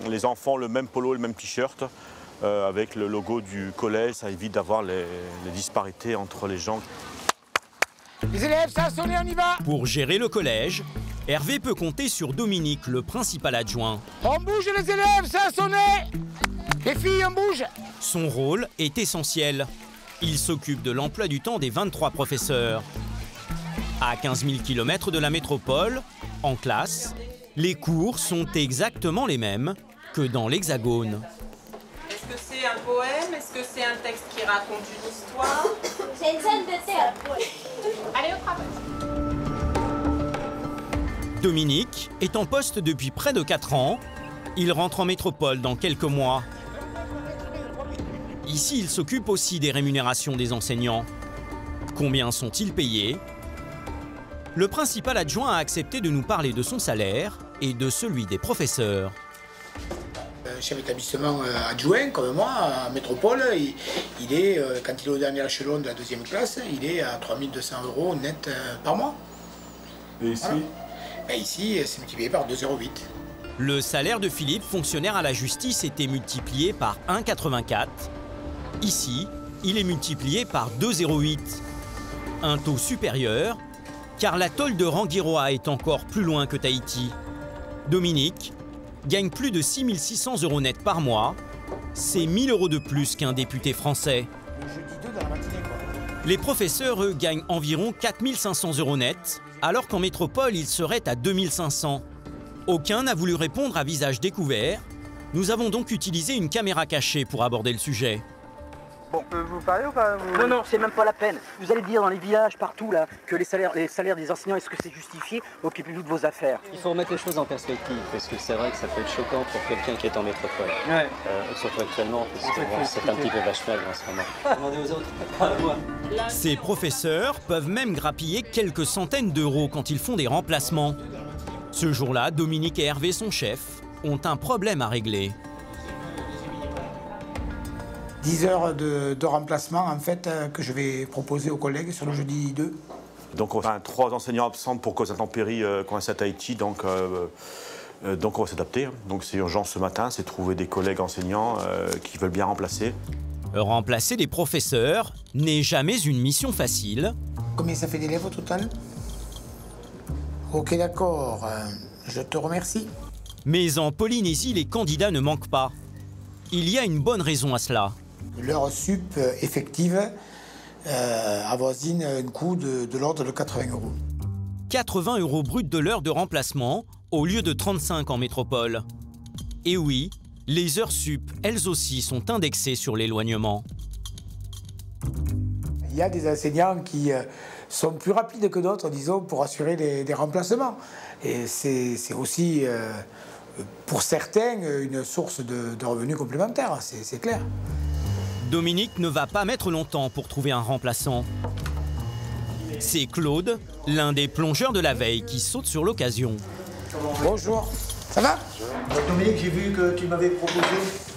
les enfants ont le même polo et le même t-shirt avec le logo du collège. Ça évite d'avoir les disparités entre les gens. Les élèves, ça a sonné, on y va! Pour gérer le collège, Hervé peut compter sur Dominique, le principal adjoint. On bouge les élèves, ça a sonné! Les filles, on bouge! Son rôle est essentiel. Il s'occupe de l'emploi du temps des 23 professeurs. À 15 000 km de la métropole, en classe, les cours sont exactement les mêmes que dans l'Hexagone. Est-ce que c'est un poème? Est-ce que c'est un texte qui raconte une histoire? C'est une scène de théâtre. Allez, au travail. Dominique est en poste depuis près de 4 ans. Il rentre en métropole dans quelques mois. Ici, il s'occupe aussi des rémunérations des enseignants. Combien sont-ils payés? Le principal adjoint a accepté de nous parler de son salaire et de celui des professeurs. Chef d'établissement adjoint, comme moi, à Métropole, il est, quand il est au dernier échelon de la 2e classe, il est à 3 200 € net par mois. Et ici voilà. Ici, c'est multiplié par 2,08 €. Le salaire de Philippe, fonctionnaire à la justice, était multiplié par 1,84. Ici, il est multiplié par 2,08. Un taux supérieur, car l'atoll de Rangiroa est encore plus loin que Tahiti. Dominique gagne plus de 6 600 € net par mois. C'est 1 000 € de plus qu'un député français. Les professeurs, eux, gagnent environ 4 500 € net, alors qu'en métropole, ils seraient à 2 500. Aucun n'a voulu répondre à visage découvert. Nous avons donc utilisé une caméra cachée pour aborder le sujet. Bon, vous parlez ou pas Non, non, c'est même pas la peine. Vous allez dire dans les villages, partout, là, que les salaires des enseignants, est-ce que c'est justifié? Occupez-vous de vos affaires. Il faut remettre les choses en perspective, parce que c'est vrai que ça peut être choquant pour quelqu'un qui est en métropole. Ouais. Surtout actuellement, parce que bon, c'est un petit peu vache maigre en ce moment. Demandez aux autres, pas à moi. Ces professeurs peuvent même grappiller quelques centaines d'euros quand ils font des remplacements. Ce jour-là, Dominique et Hervé, son chef, ont un problème à régler. 10 heures de remplacement, en fait, que je vais proposer aux collègues sur le jeudi 2. Donc on a 3 enseignants absents pour cause d'intempéries coincés à Tahiti, donc on va s'adapter. Donc c'est urgent ce matin, c'est trouver des collègues enseignants qui veulent bien remplacer. Remplacer des professeurs n'est jamais une mission facile. Combien ça fait d'élèves au total? Ok, d'accord, je te remercie. Mais en Polynésie, les candidats ne manquent pas. Il y a une bonne raison à cela. L'heure sup effective avoisine un coût de l'ordre de 80 €. 80 € bruts de l'heure de remplacement au lieu de 35 en métropole. Et oui, les heures sup, elles aussi, sont indexées sur l'éloignement. Il y a des enseignants qui sont plus rapides que d'autres, disons, pour assurer des remplacements. Et c'est aussi, pour certains, une source de revenus complémentaires, c'est clair. Dominique ne va pas mettre longtemps pour trouver un remplaçant. C'est Claude, l'un des plongeurs de la veille, qui saute sur l'occasion. Bonjour, ça va? Dominique, j'ai vu que tu m'avais proposé.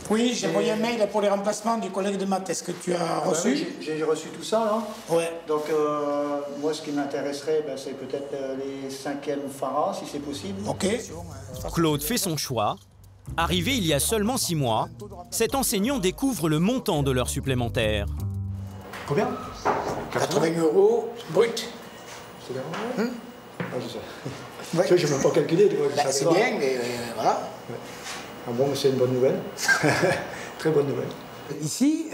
Oui, j'ai envoyé un mail pour les remplacements du collègue de maths. Est-ce que tu as reçu? Oui, j'ai reçu tout ça, là. Ouais. Donc, moi, ce qui m'intéresserait, c'est peut-être les 5e Farah, si c'est possible. Ok. Claude fait son choix. Arrivé il y a seulement 6 mois, cet enseignant découvre le montant de l'heure supplémentaire. Combien? 80 € brut. C'est bien, je sais. Ouais. Je n'ai même pas calculé. C'est bien, mais voilà. Ouais. Ah bon, c'est une bonne nouvelle. Très bonne nouvelle. Ici,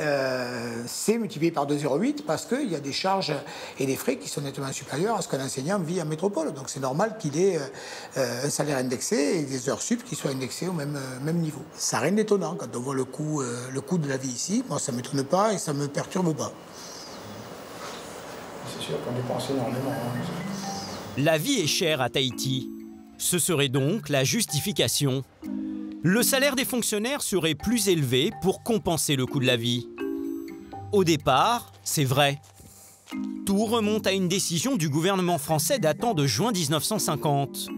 c'est multiplié par 2,08 parce qu'il y a des charges et des frais qui sont nettement supérieurs à ce qu'un enseignant vit en métropole. Donc c'est normal qu'il ait un salaire indexé et des heures sup qui soient indexées au même niveau. Ça n'a rien d'étonnant quand on voit le coût de la vie ici. Moi, ça ne m'étonne pas et ça ne me perturbe pas. C'est sûr qu'on dépense énormément. La vie est chère à Tahiti. Ce serait donc la justification. Le salaire des fonctionnaires serait plus élevé pour compenser le coût de la vie. Au départ, c'est vrai. Tout remonte à une décision du gouvernement français datant de juin 1950.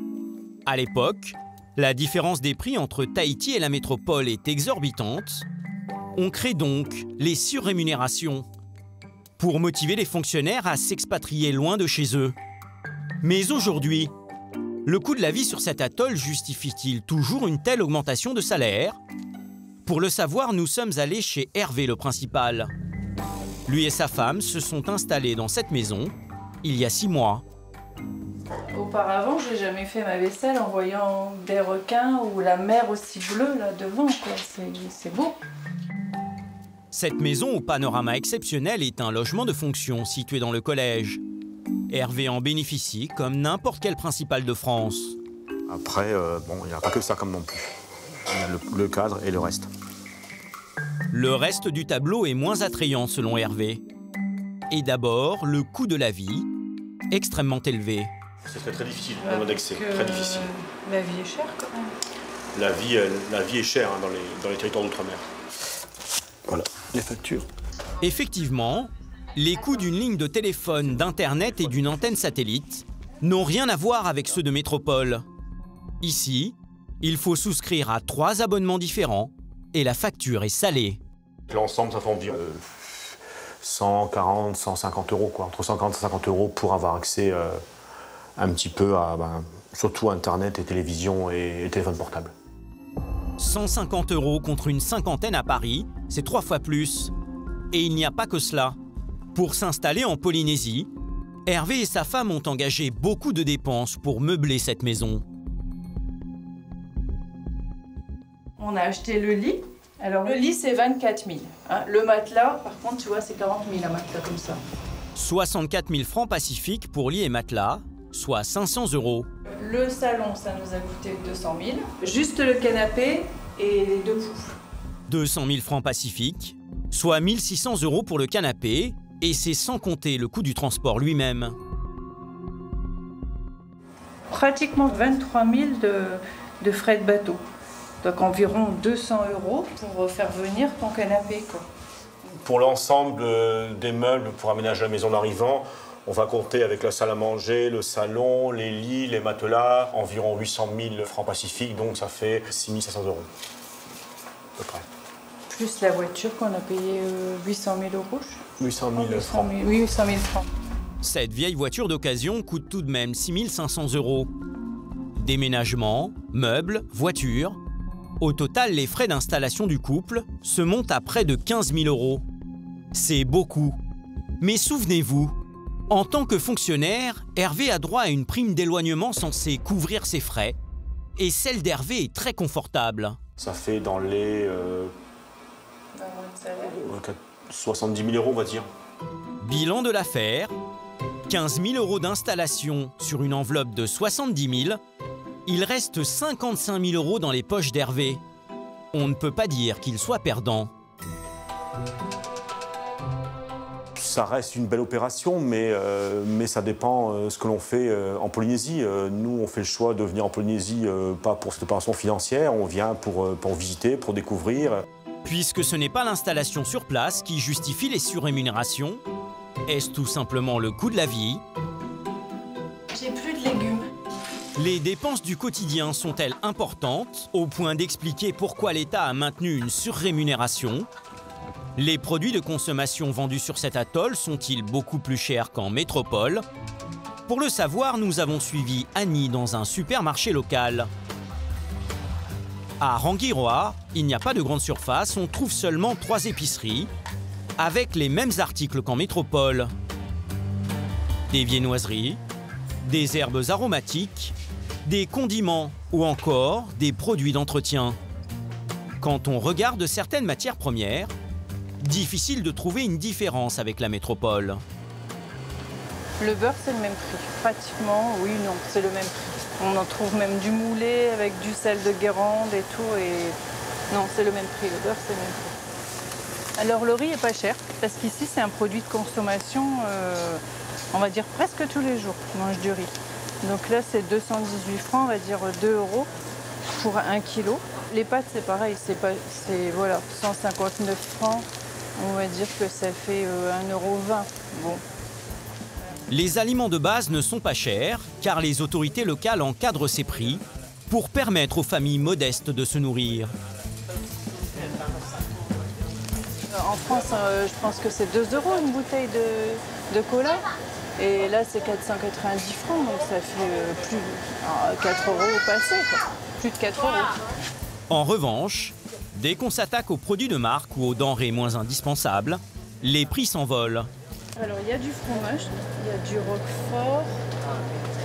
À l'époque, la différence des prix entre Tahiti et la métropole est exorbitante. On crée donc les surrémunérations pour motiver les fonctionnaires à s'expatrier loin de chez eux. Mais aujourd'hui, le coût de la vie sur cet atoll justifie-t-il toujours une telle augmentation de salaire? Pour le savoir, nous sommes allés chez Hervé, le principal. Lui et sa femme se sont installés dans cette maison il y a 6 mois. Auparavant, je n'ai jamais fait ma vaisselle en voyant des requins ou la mer aussi bleue là devant. C'est beau. Cette maison au panorama exceptionnel est un logement de fonction situé dans le collège. Hervé en bénéficie comme n'importe quel principal de France. Après, il n'y a pas que ça comme non plus. Il y a le cadre et le reste. Le reste du tableau est moins attrayant selon Hervé. Et d'abord, le coût de la vie, extrêmement élevé. Ce serait très difficile, en mode excès, très difficile. La vie est chère quand même. La vie est chère hein, dans les territoires d'outre-mer. Voilà, les factures. Effectivement, les coûts d'une ligne de téléphone, d'internet et d'une antenne satellite n'ont rien à voir avec ceux de métropole. Ici, il faut souscrire à 3 abonnements différents et la facture est salée. L'ensemble, ça fait environ 140, 150 euros, quoi. Entre 140 et 150 euros pour avoir accès un petit peu à, surtout Internet et télévision et téléphone portable. 150 euros contre une cinquantaine à Paris, c'est 3 fois plus. Et il n'y a pas que cela. Pour s'installer en Polynésie, Hervé et sa femme ont engagé beaucoup de dépenses pour meubler cette maison. On a acheté le lit. Alors le lit c'est 24 000. Hein. Le matelas, par contre, tu vois, c'est 40 000 un matelas comme ça. 64 000 francs pacifiques pour lit et matelas, soit 500 euros. Le salon, ça nous a coûté 200 000. Juste le canapé et les 2 poufs. 200 000 francs pacifiques, soit 1 600 euros pour le canapé, et c'est sans compter le coût du transport lui-même. Pratiquement 23 000 de frais de bateau. Donc environ 200 euros pour faire venir ton canapé, quoi. Pour l'ensemble des meubles pour aménager la maison d'arrivant, on va compter avec la salle à manger, le salon, les lits, les matelas, environ 800 000 francs pacifiques, donc ça fait 6 500 euros, à peu près. Plus la voiture qu'on a payé 800 000 euros. 800 000 francs. Oui, 800 000 francs. Cette vieille voiture d'occasion coûte tout de même 6 500 euros. Déménagement, meubles, voiture. Au total, les frais d'installation du couple se montent à près de 15 000 euros. C'est beaucoup. Mais souvenez-vous, en tant que fonctionnaire, Hervé a droit à une prime d'éloignement censée couvrir ses frais. Et celle d'Hervé est très confortable. Ça fait dans les 70 000 euros, on va dire. Bilan de l'affaire, 15 000 euros d'installation sur une enveloppe de 70 000. Il reste 55 000 euros dans les poches d'Hervé. On ne peut pas dire qu'il soit perdant. Ça reste une belle opération, mais ça dépend ce que l'on fait en Polynésie. Nous, on fait le choix de venir en Polynésie, pas pour cette opération financière, on vient pour visiter, pour découvrir. Puisque ce n'est pas l'installation sur place qui justifie les surrémunérations, est-ce tout simplement le coût de la vie? J'ai plus de légumes. Les dépenses du quotidien sont-elles importantes, au point d'expliquer pourquoi l'État a maintenu une surrémunération? Les produits de consommation vendus sur cet atoll sont-ils beaucoup plus chers qu'en métropole? Pour le savoir, nous avons suivi Annie dans un supermarché local. À Rangiroa, il n'y a pas de grande surface, on trouve seulement 3 épiceries, avec les mêmes articles qu'en métropole. Des viennoiseries, des herbes aromatiques, des condiments ou encore des produits d'entretien. Quand on regarde certaines matières premières, difficile de trouver une différence avec la métropole. Le beurre, c'est le même prix. Pratiquement, oui, non, c'est le même prix. On en trouve même du moulé avec du sel de Guérande et tout. Et non, c'est le même prix. Le beurre, c'est le même prix. Alors, le riz est pas cher parce qu'ici, c'est un produit de consommation, on va dire presque tous les jours. On mange du riz. Donc là, c'est 218 francs, on va dire 2 euros pour 1 kilo. Les pâtes, c'est pareil, c'est voilà, 159 francs. On va dire que ça fait 1,20 €. Bon. Les aliments de base ne sont pas chers, car les autorités locales encadrent ces prix pour permettre aux familles modestes de se nourrir. En France, je pense que c'est 2 € une bouteille de cola. Et là, c'est 490 francs, donc ça fait plus 4 € au passé, quoi. Plus de 4 €. En revanche, dès qu'on s'attaque aux produits de marque ou aux denrées moins indispensables, les prix s'envolent. Alors, il y a du fromage, il y a du roquefort.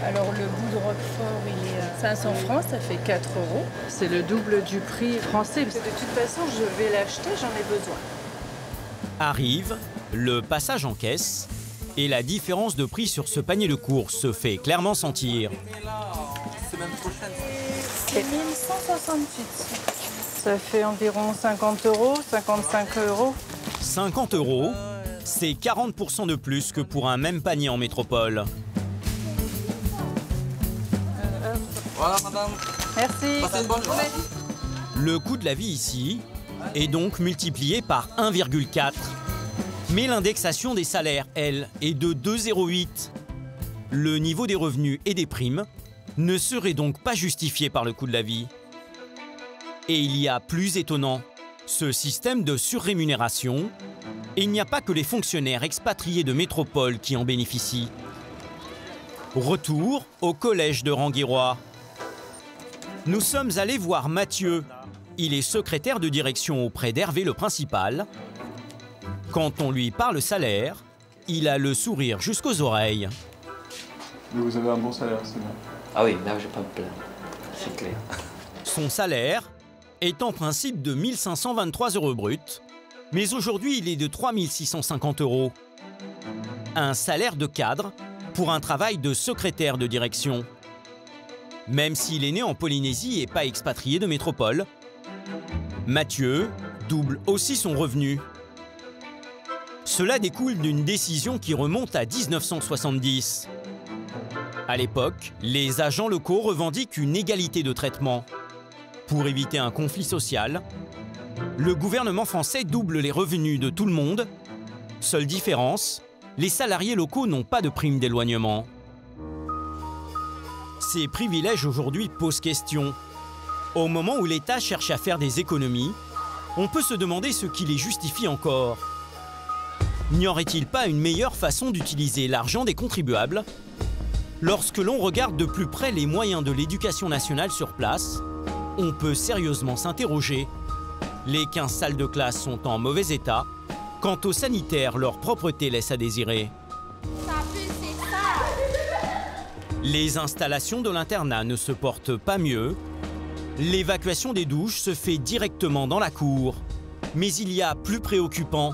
Alors, le bout de roquefort, il est à 500 francs, ça fait 4 €. C'est le double du prix français. Parce que de toute façon, je vais l'acheter, j'en ai besoin. Arrive le passage en caisse et la différence de prix sur ce panier de courses se fait clairement sentir. C'est 1168. Ça fait environ 50 €, 55 €. 50 €, c'est 40% de plus que pour un même panier en métropole. Voilà, madame. Merci. Passez une bonne journée. Le coût de la vie ici est donc multiplié par 1,4. Mais l'indexation des salaires, elle, est de 2,08. Le niveau des revenus et des primes ne serait donc pas justifié par le coût de la vie. Et il y a plus étonnant, ce système de surrémunération, et il n'y a pas que les fonctionnaires expatriés de métropole qui en bénéficient. Retour au collège de Ranguirois. Nous sommes allés voir Mathieu. Il est secrétaire de direction auprès d'Hervé le principal. Quand on lui parle salaire, il a le sourire jusqu'aux oreilles. Mais vous avez un bon salaire, c'est bien. Ah oui, là, je vais pas me plaindre, c'est clair. Son salaire est en principe de 1 523 € bruts, mais aujourd'hui il est de 3 650 €. Un salaire de cadre pour un travail de secrétaire de direction. Même s'il est né en Polynésie et pas expatrié de métropole, Mathieu double aussi son revenu. Cela découle d'une décision qui remonte à 1970. À l'époque, les agents locaux revendiquent une égalité de traitement. Pour éviter un conflit social, le gouvernement français double les revenus de tout le monde. Seule différence, les salariés locaux n'ont pas de prime d'éloignement. Ces privilèges aujourd'hui posent question. Au moment où l'État cherche à faire des économies, on peut se demander ce qui les justifie encore. N'y aurait-il pas une meilleure façon d'utiliser l'argent des contribuables? Lorsque l'on regarde de plus près les moyens de l'éducation nationale sur place, on peut sérieusement s'interroger. Les 15 salles de classe sont en mauvais état. Quant aux sanitaires, leur propreté laisse à désirer. Les installations de l'internat ne se portent pas mieux. L'évacuation des douches se fait directement dans la cour. Mais il y a plus préoccupant.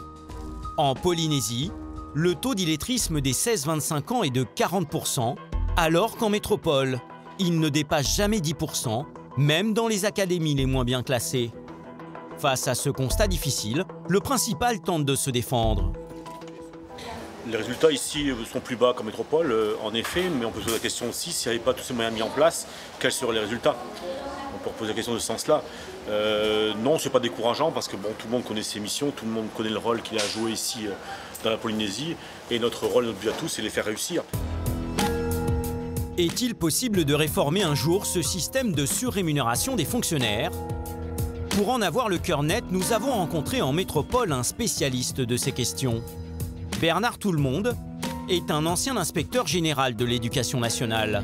En Polynésie, le taux d'illettrisme des 16-25 ans est de 40%, alors qu'en métropole, il ne dépasse jamais 10%, même dans les académies les moins bien classées. Face à ce constat difficile, le principal tente de se défendre. Les résultats ici sont plus bas qu'en métropole, en effet, mais on peut se poser la question aussi, s'il n'y avait pas tous ces moyens mis en place, quels seraient les résultats? On peut reposer la question de ce sens-là. Non, ce n'est pas décourageant parce que bon, tout le monde connaît ses missions, tout le monde connaît le rôle qu'il a joué ici dans la Polynésie, et notre rôle, notre but à tous, c'est de les faire réussir. Est-il possible de réformer un jour ce système de surrémunération des fonctionnaires? Pour en avoir le cœur net, nous avons rencontré en métropole un spécialiste de ces questions. Bernard Tout-le-Monde est un ancien inspecteur général de l'éducation nationale.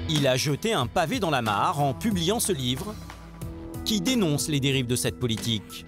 Il a jeté un pavé dans la mare en publiant ce livre qui dénonce les dérives de cette politique.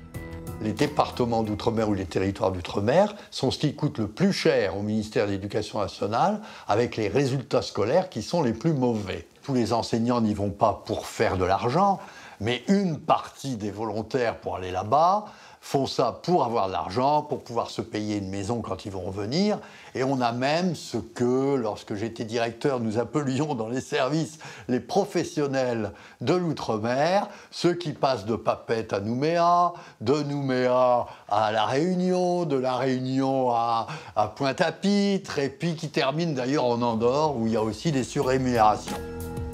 Les départements d'outre-mer ou les territoires d'outre-mer sont ce qui coûte le plus cher au ministère de l'Éducation nationale, avec les résultats scolaires qui sont les plus mauvais. Tous les enseignants n'y vont pas pour faire de l'argent, mais une partie des volontaires pour aller là-bas font ça pour avoir de l'argent, pour pouvoir se payer une maison quand ils vont revenir. Et on a même ce que, lorsque j'étais directeur, nous appelions dans les services les professionnels de l'outre-mer, ceux qui passent de Papeete à Nouméa, de Nouméa à La Réunion, de La Réunion à Pointe-à-Pitre, et puis qui terminent d'ailleurs en Andorre, où il y a aussi des surrémunérations.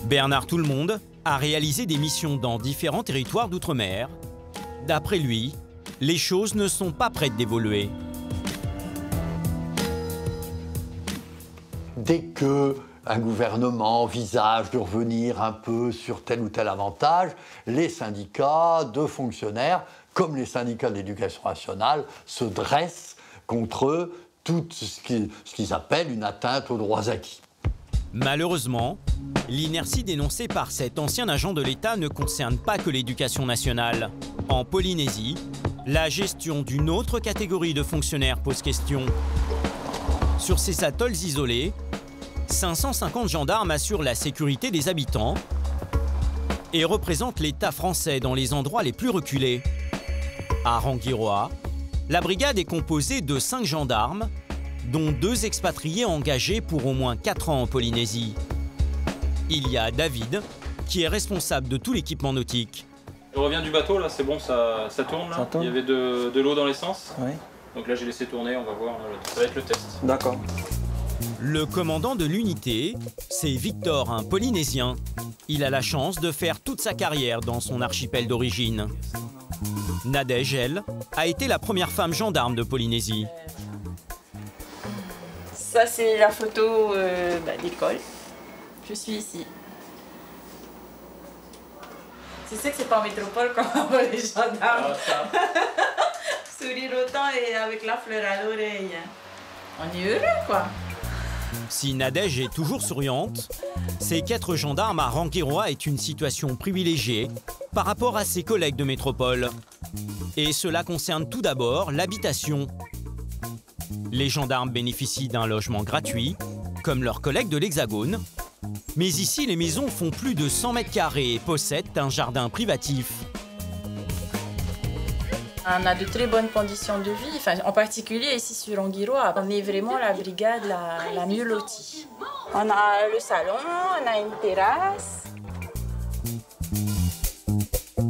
Bernard Tout-le-Monde a réalisé des missions dans différents territoires d'outre-mer. D'après lui, les choses ne sont pas prêtes d'évoluer. Dès qu'un gouvernement envisage de revenir un peu sur tel ou tel avantage, les syndicats de fonctionnaires, comme les syndicats de l'éducation nationale, se dressent contre tout ce qu'ils appellent une atteinte aux droits acquis. Malheureusement, l'inertie dénoncée par cet ancien agent de l'État ne concerne pas que l'éducation nationale. En Polynésie, la gestion d'une autre catégorie de fonctionnaires pose question. Sur ces atolls isolés, 550 gendarmes assurent la sécurité des habitants et représentent l'État français dans les endroits les plus reculés. À Rangiroa, la brigade est composée de 5 gendarmes, dont 2 expatriés engagés pour au moins 4 ans en Polynésie. Il y a David, qui est responsable de tout l'équipement nautique. Je reviens du bateau, là, c'est bon, ça tourne, là. Ça tourne. Il y avait de l'eau dans l'essence. Oui. Donc là, j'ai laissé tourner, on va voir, là, ça va être le test. D'accord. Le commandant de l'unité, c'est Victor, un Polynésien. Il a la chance de faire toute sa carrière dans son archipel d'origine. Nadège, elle, a été la première femme gendarme de Polynésie. Ça, c'est la photo d'école. Je suis ici. Tu sais que c'est pas en métropole quand on voit les gendarmes. Sourire autant et avec la fleur à l'oreille. On est heureux, quoi. Si Nadège est toujours souriante, c'est qu'être gendarme à Rangiroa est une situation privilégiée par rapport à ses collègues de métropole. Et cela concerne tout d'abord l'habitation. Les gendarmes bénéficient d'un logement gratuit, comme leurs collègues de l'Hexagone. Mais ici, les maisons font plus de 100 mètres carrés et possèdent un jardin privatif. On a de très bonnes conditions de vie, enfin, en particulier ici sur Rangiroa. On est vraiment la brigade la mieux lotie. On a le salon, on a une terrasse.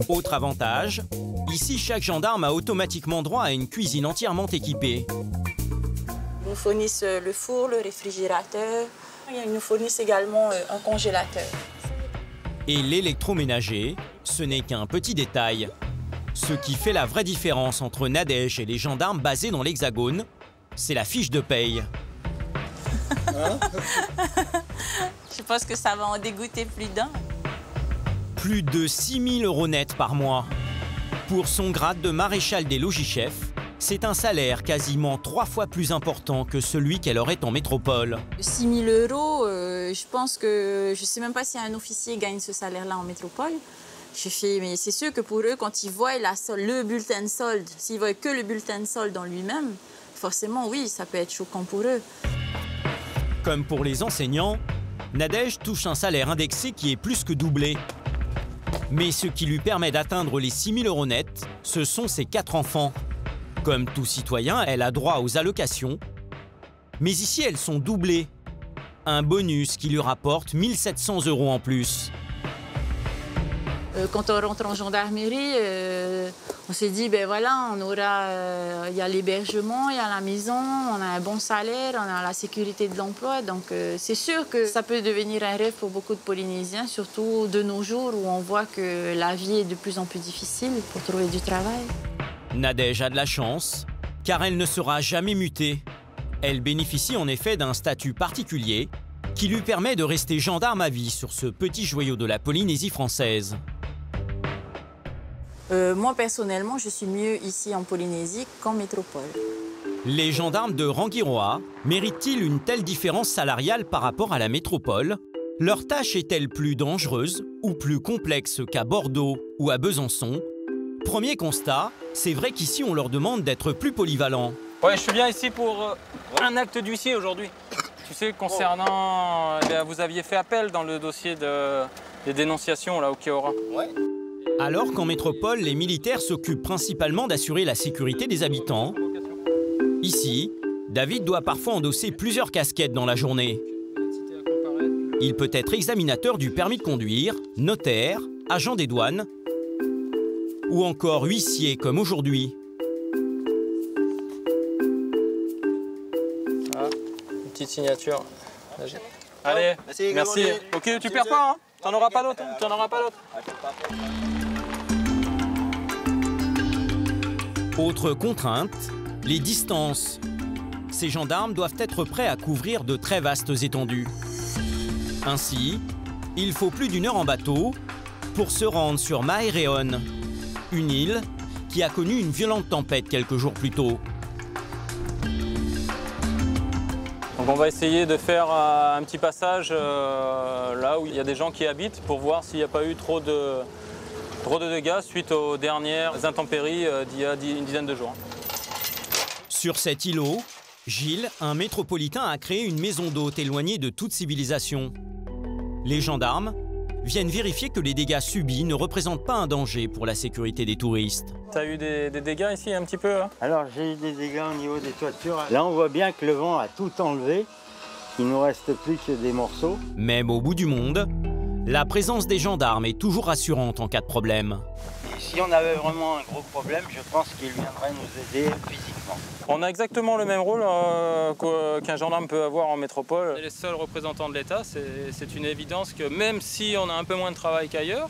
Autre avantage, ici chaque gendarme a automatiquement droit à une cuisine entièrement équipée. Ils nous fournissent le four, le réfrigérateur. Ils nous fournissent également un congélateur. Et l'électroménager, ce n'est qu'un petit détail. Ce qui fait la vraie différence entre Nadège et les gendarmes basés dans l'Hexagone, c'est la fiche de paye. Je pense que ça va en dégoûter plus d'un. Plus de 6 000 € net par mois. Pour son grade de maréchal des logis-chefs, c'est un salaire quasiment 3 fois plus important que celui qu'elle aurait en métropole. 6 000 €, je pense que... Je ne sais même pas si un officier gagne ce salaire-là en métropole. Mais c'est sûr que pour eux, quand ils voient le bulletin de solde, s'ils voient que le bulletin de solde en lui-même, forcément, oui, ça peut être choquant pour eux. Comme pour les enseignants, Nadège touche un salaire indexé qui est plus que doublé. Mais ce qui lui permet d'atteindre les 6 000 € nets, ce sont ses 4 enfants. Comme tout citoyen, elle a droit aux allocations. Mais ici, elles sont doublées. Un bonus qui lui rapporte 1 700 € en plus. Quand on rentre en gendarmerie, on s'est dit, ben voilà, on aura, y a l'hébergement, il y a la maison, on a un bon salaire, on a la sécurité de l'emploi. Donc c'est sûr que ça peut devenir un rêve pour beaucoup de Polynésiens, surtout de nos jours où on voit que la vie est de plus en plus difficile pour trouver du travail. Nadège a de la chance, car elle ne sera jamais mutée. Elle bénéficie en effet d'un statut particulier qui lui permet de rester gendarme à vie sur ce petit joyau de la Polynésie française. Moi, personnellement, je suis mieux ici en Polynésie qu'en métropole. Les gendarmes de Rangiroa méritent-ils une telle différence salariale par rapport à la métropole? Leur tâche est-elle plus dangereuse ou plus complexe qu'à Bordeaux ou à Besançon? Premier constat, c'est vrai qu'ici on leur demande d'être plus polyvalents. Ouais, je suis bien ici pour un acte d'huissier aujourd'hui. Tu sais, concernant... vous aviez fait appel dans le dossier des dénonciations là, au Kéora. Ouais. Alors qu'en métropole, les militaires s'occupent principalement d'assurer la sécurité des habitants, ici, David doit parfois endosser plusieurs casquettes dans la journée. Il peut être examinateur du permis de conduire, notaire, agent des douanes, ou encore huissier comme aujourd'hui. Ah, une petite signature. Allez, merci. Ok, tu perds pas, hein? T'en auras pas d'autres, tu n'en auras pas d'autres. Autre contrainte, les distances. Ces gendarmes doivent être prêts à couvrir de très vastes étendues. Ainsi, il faut plus d'1 heure en bateau pour se rendre sur Maereon, une île qui a connu une violente tempête quelques jours plus tôt. Donc on va essayer de faire un petit passage là où il y a des gens qui habitent pour voir s'il n'y a pas eu trop de dégâts suite aux dernières intempéries d'il y a une dizaine de jours. Sur cet îlot, Gilles, un métropolitain, a créé une maison d'hôte éloignée de toute civilisation. Les gendarmes viennent vérifier que les dégâts subis ne représentent pas un danger pour la sécurité des touristes. T'as eu des dégâts ici un petit peu hein? Alors j'ai eu des dégâts au niveau des toitures. Là on voit bien que le vent a tout enlevé. Il ne nous reste plus que des morceaux. Même au bout du monde, la présence des gendarmes est toujours rassurante en cas de problème. Et si on avait vraiment un gros problème, je pense qu'ils viendraient nous aider physiquement. On a exactement le même rôle qu'un gendarme peut avoir en métropole. On est les seuls représentants de l'État, c'est une évidence que même si on a un peu moins de travail qu'ailleurs,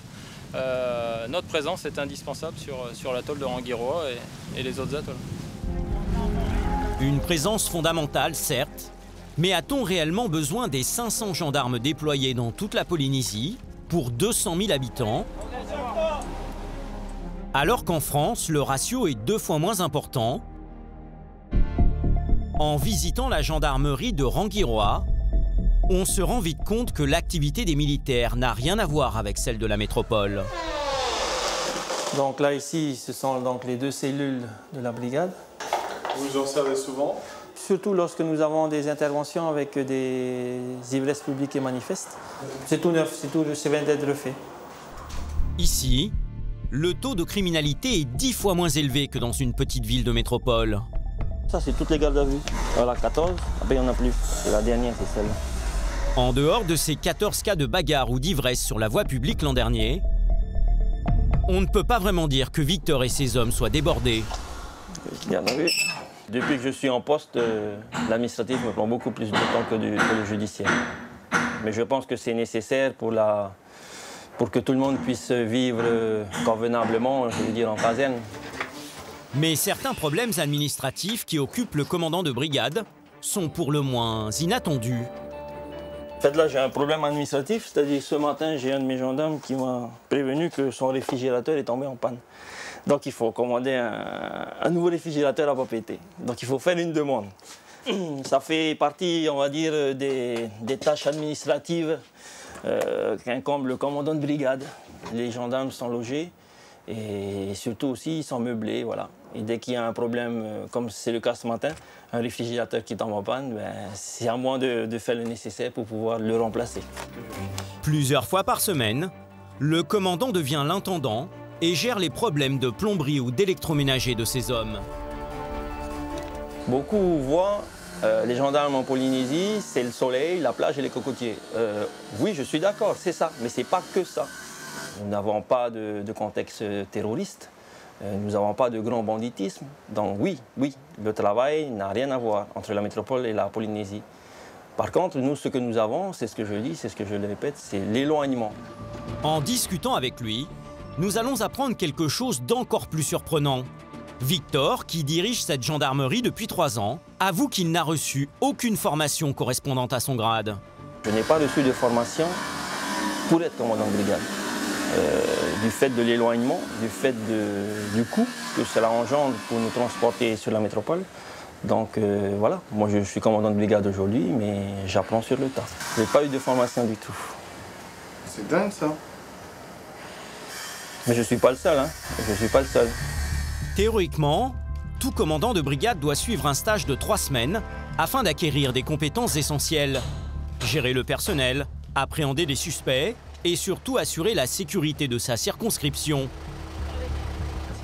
notre présence est indispensable sur l'atoll de Rangiroa et les autres atolls. Une présence fondamentale, certes, mais a-t-on réellement besoin des 500 gendarmes déployés dans toute la Polynésie pour 200 000 habitants? Alors qu'en France, le ratio est 2 fois moins important. En visitant la gendarmerie de Rangiroa, on se rend vite compte que l'activité des militaires n'a rien à voir avec celle de la métropole. Donc là, ici, ce sont donc les 2 cellules de la brigade. Vous en servez souvent? Surtout lorsque nous avons des interventions avec des ivresses publiques et manifestes. C'est tout neuf, c'est vient d'être fait. Ici, le taux de criminalité est 10 fois moins élevé que dans une petite ville de métropole. Ça, c'est toutes les gardes à vue. Voilà, 14, après il n'y en a plus. C'est la dernière, c'est celle-là. En dehors de ces 14 cas de bagarre ou d'ivresse sur la voie publique l'an dernier, on ne peut pas vraiment dire que Victor et ses hommes soient débordés. Garde à vue. Depuis que je suis en poste, l'administratif me prend beaucoup plus de temps que le judiciaire. Mais je pense que c'est nécessaire pour que tout le monde puisse vivre convenablement, je veux dire, en caserne. Mais certains problèmes administratifs qui occupent le commandant de brigade sont pour le moins inattendus. En fait, là, j'ai un problème administratif, c'est-à-dire ce matin, j'ai un de mes gendarmes qui m'a prévenu que son réfrigérateur est tombé en panne. Donc, il faut commander un nouveau réfrigérateur à pas péter. Donc, il faut faire une demande. Ça fait partie, on va dire, des tâches administratives qu'incombe le commandant de brigade. Les gendarmes sont logés et surtout aussi, ils sont meublés, voilà. Et dès qu'il y a un problème, comme c'est le cas ce matin, un réfrigérateur qui tombe en panne, ben, c'est à moi de faire le nécessaire pour pouvoir le remplacer. Plusieurs fois par semaine, le commandant devient l'intendant et gère les problèmes de plomberie ou d'électroménager de ses hommes. Beaucoup voient les gendarmes en Polynésie, c'est le soleil, la plage et les cocotiers. Oui, je suis d'accord, c'est ça, mais c'est pas que ça. Nous n'avons pas de contexte terroriste, nous n'avons pas de grand banditisme. Donc oui, le travail n'a rien à voir entre la métropole et la Polynésie. Par contre, nous, ce que nous avons, c'est ce que je dis, c'est ce que je le répète, c'est l'éloignement. En discutant avec lui, nous allons apprendre quelque chose d'encore plus surprenant. Victor, qui dirige cette gendarmerie depuis 3 ans, avoue qu'il n'a reçu aucune formation correspondante à son grade. Je n'ai pas reçu de formation pour être commandant de brigade. Du fait de l'éloignement, du fait du coût que cela engendre pour nous transporter sur la métropole. Donc voilà, moi je suis commandant de brigade aujourd'hui, mais j'apprends sur le tas. Je n'ai pas eu de formation du tout. C'est dingue ça. Mais je ne suis pas le seul, hein. Je ne suis pas le seul. Théoriquement, tout commandant de brigade doit suivre un stage de 3 semaines afin d'acquérir des compétences essentielles. Gérer le personnel, appréhender des suspects et surtout assurer la sécurité de sa circonscription.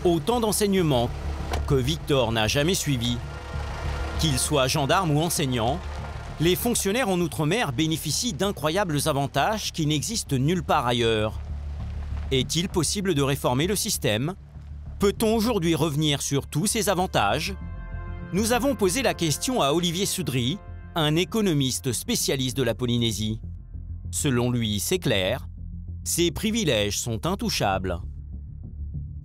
Autant d'enseignements que Victor n'a jamais suivis. Qu'ils soient gendarmes ou enseignants, les fonctionnaires en Outre-mer bénéficient d'incroyables avantages qui n'existent nulle part ailleurs. Est-il possible de réformer le système? Peut-on aujourd'hui revenir sur tous ces avantages? Nous avons posé la question à Olivier Soudry, un économiste spécialiste de la Polynésie. Selon lui, c'est clair, Ces privilèges sont intouchables.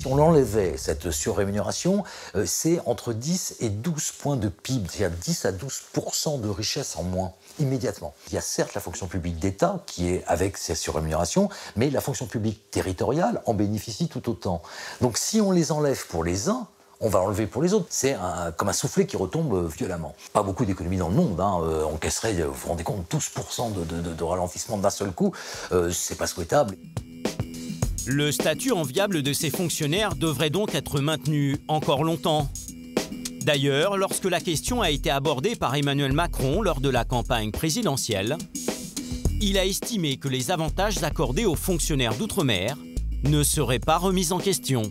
Si on l'enlevait, cette surrémunération, c'est entre 10 et 12 points de PIB, c'est-à-dire 10 à 12% de richesse en moins, immédiatement. Il y a certes la fonction publique d'État qui est avec ces surrémunérations, mais la fonction publique territoriale en bénéficie tout autant. Donc si on les enlève pour les uns, on va enlever pour les autres. C'est comme un soufflet qui retombe violemment. Pas beaucoup d'économies dans le monde. On encaisserait, vous vous rendez compte, 12% de ralentissement d'un seul coup. C'est pas souhaitable. Le statut enviable de ces fonctionnaires devrait donc être maintenu encore longtemps. D'ailleurs, lorsque la question a été abordée par Emmanuel Macron lors de la campagne présidentielle, il a estimé que les avantages accordés aux fonctionnaires d'outre-mer ne seraient pas remis en question.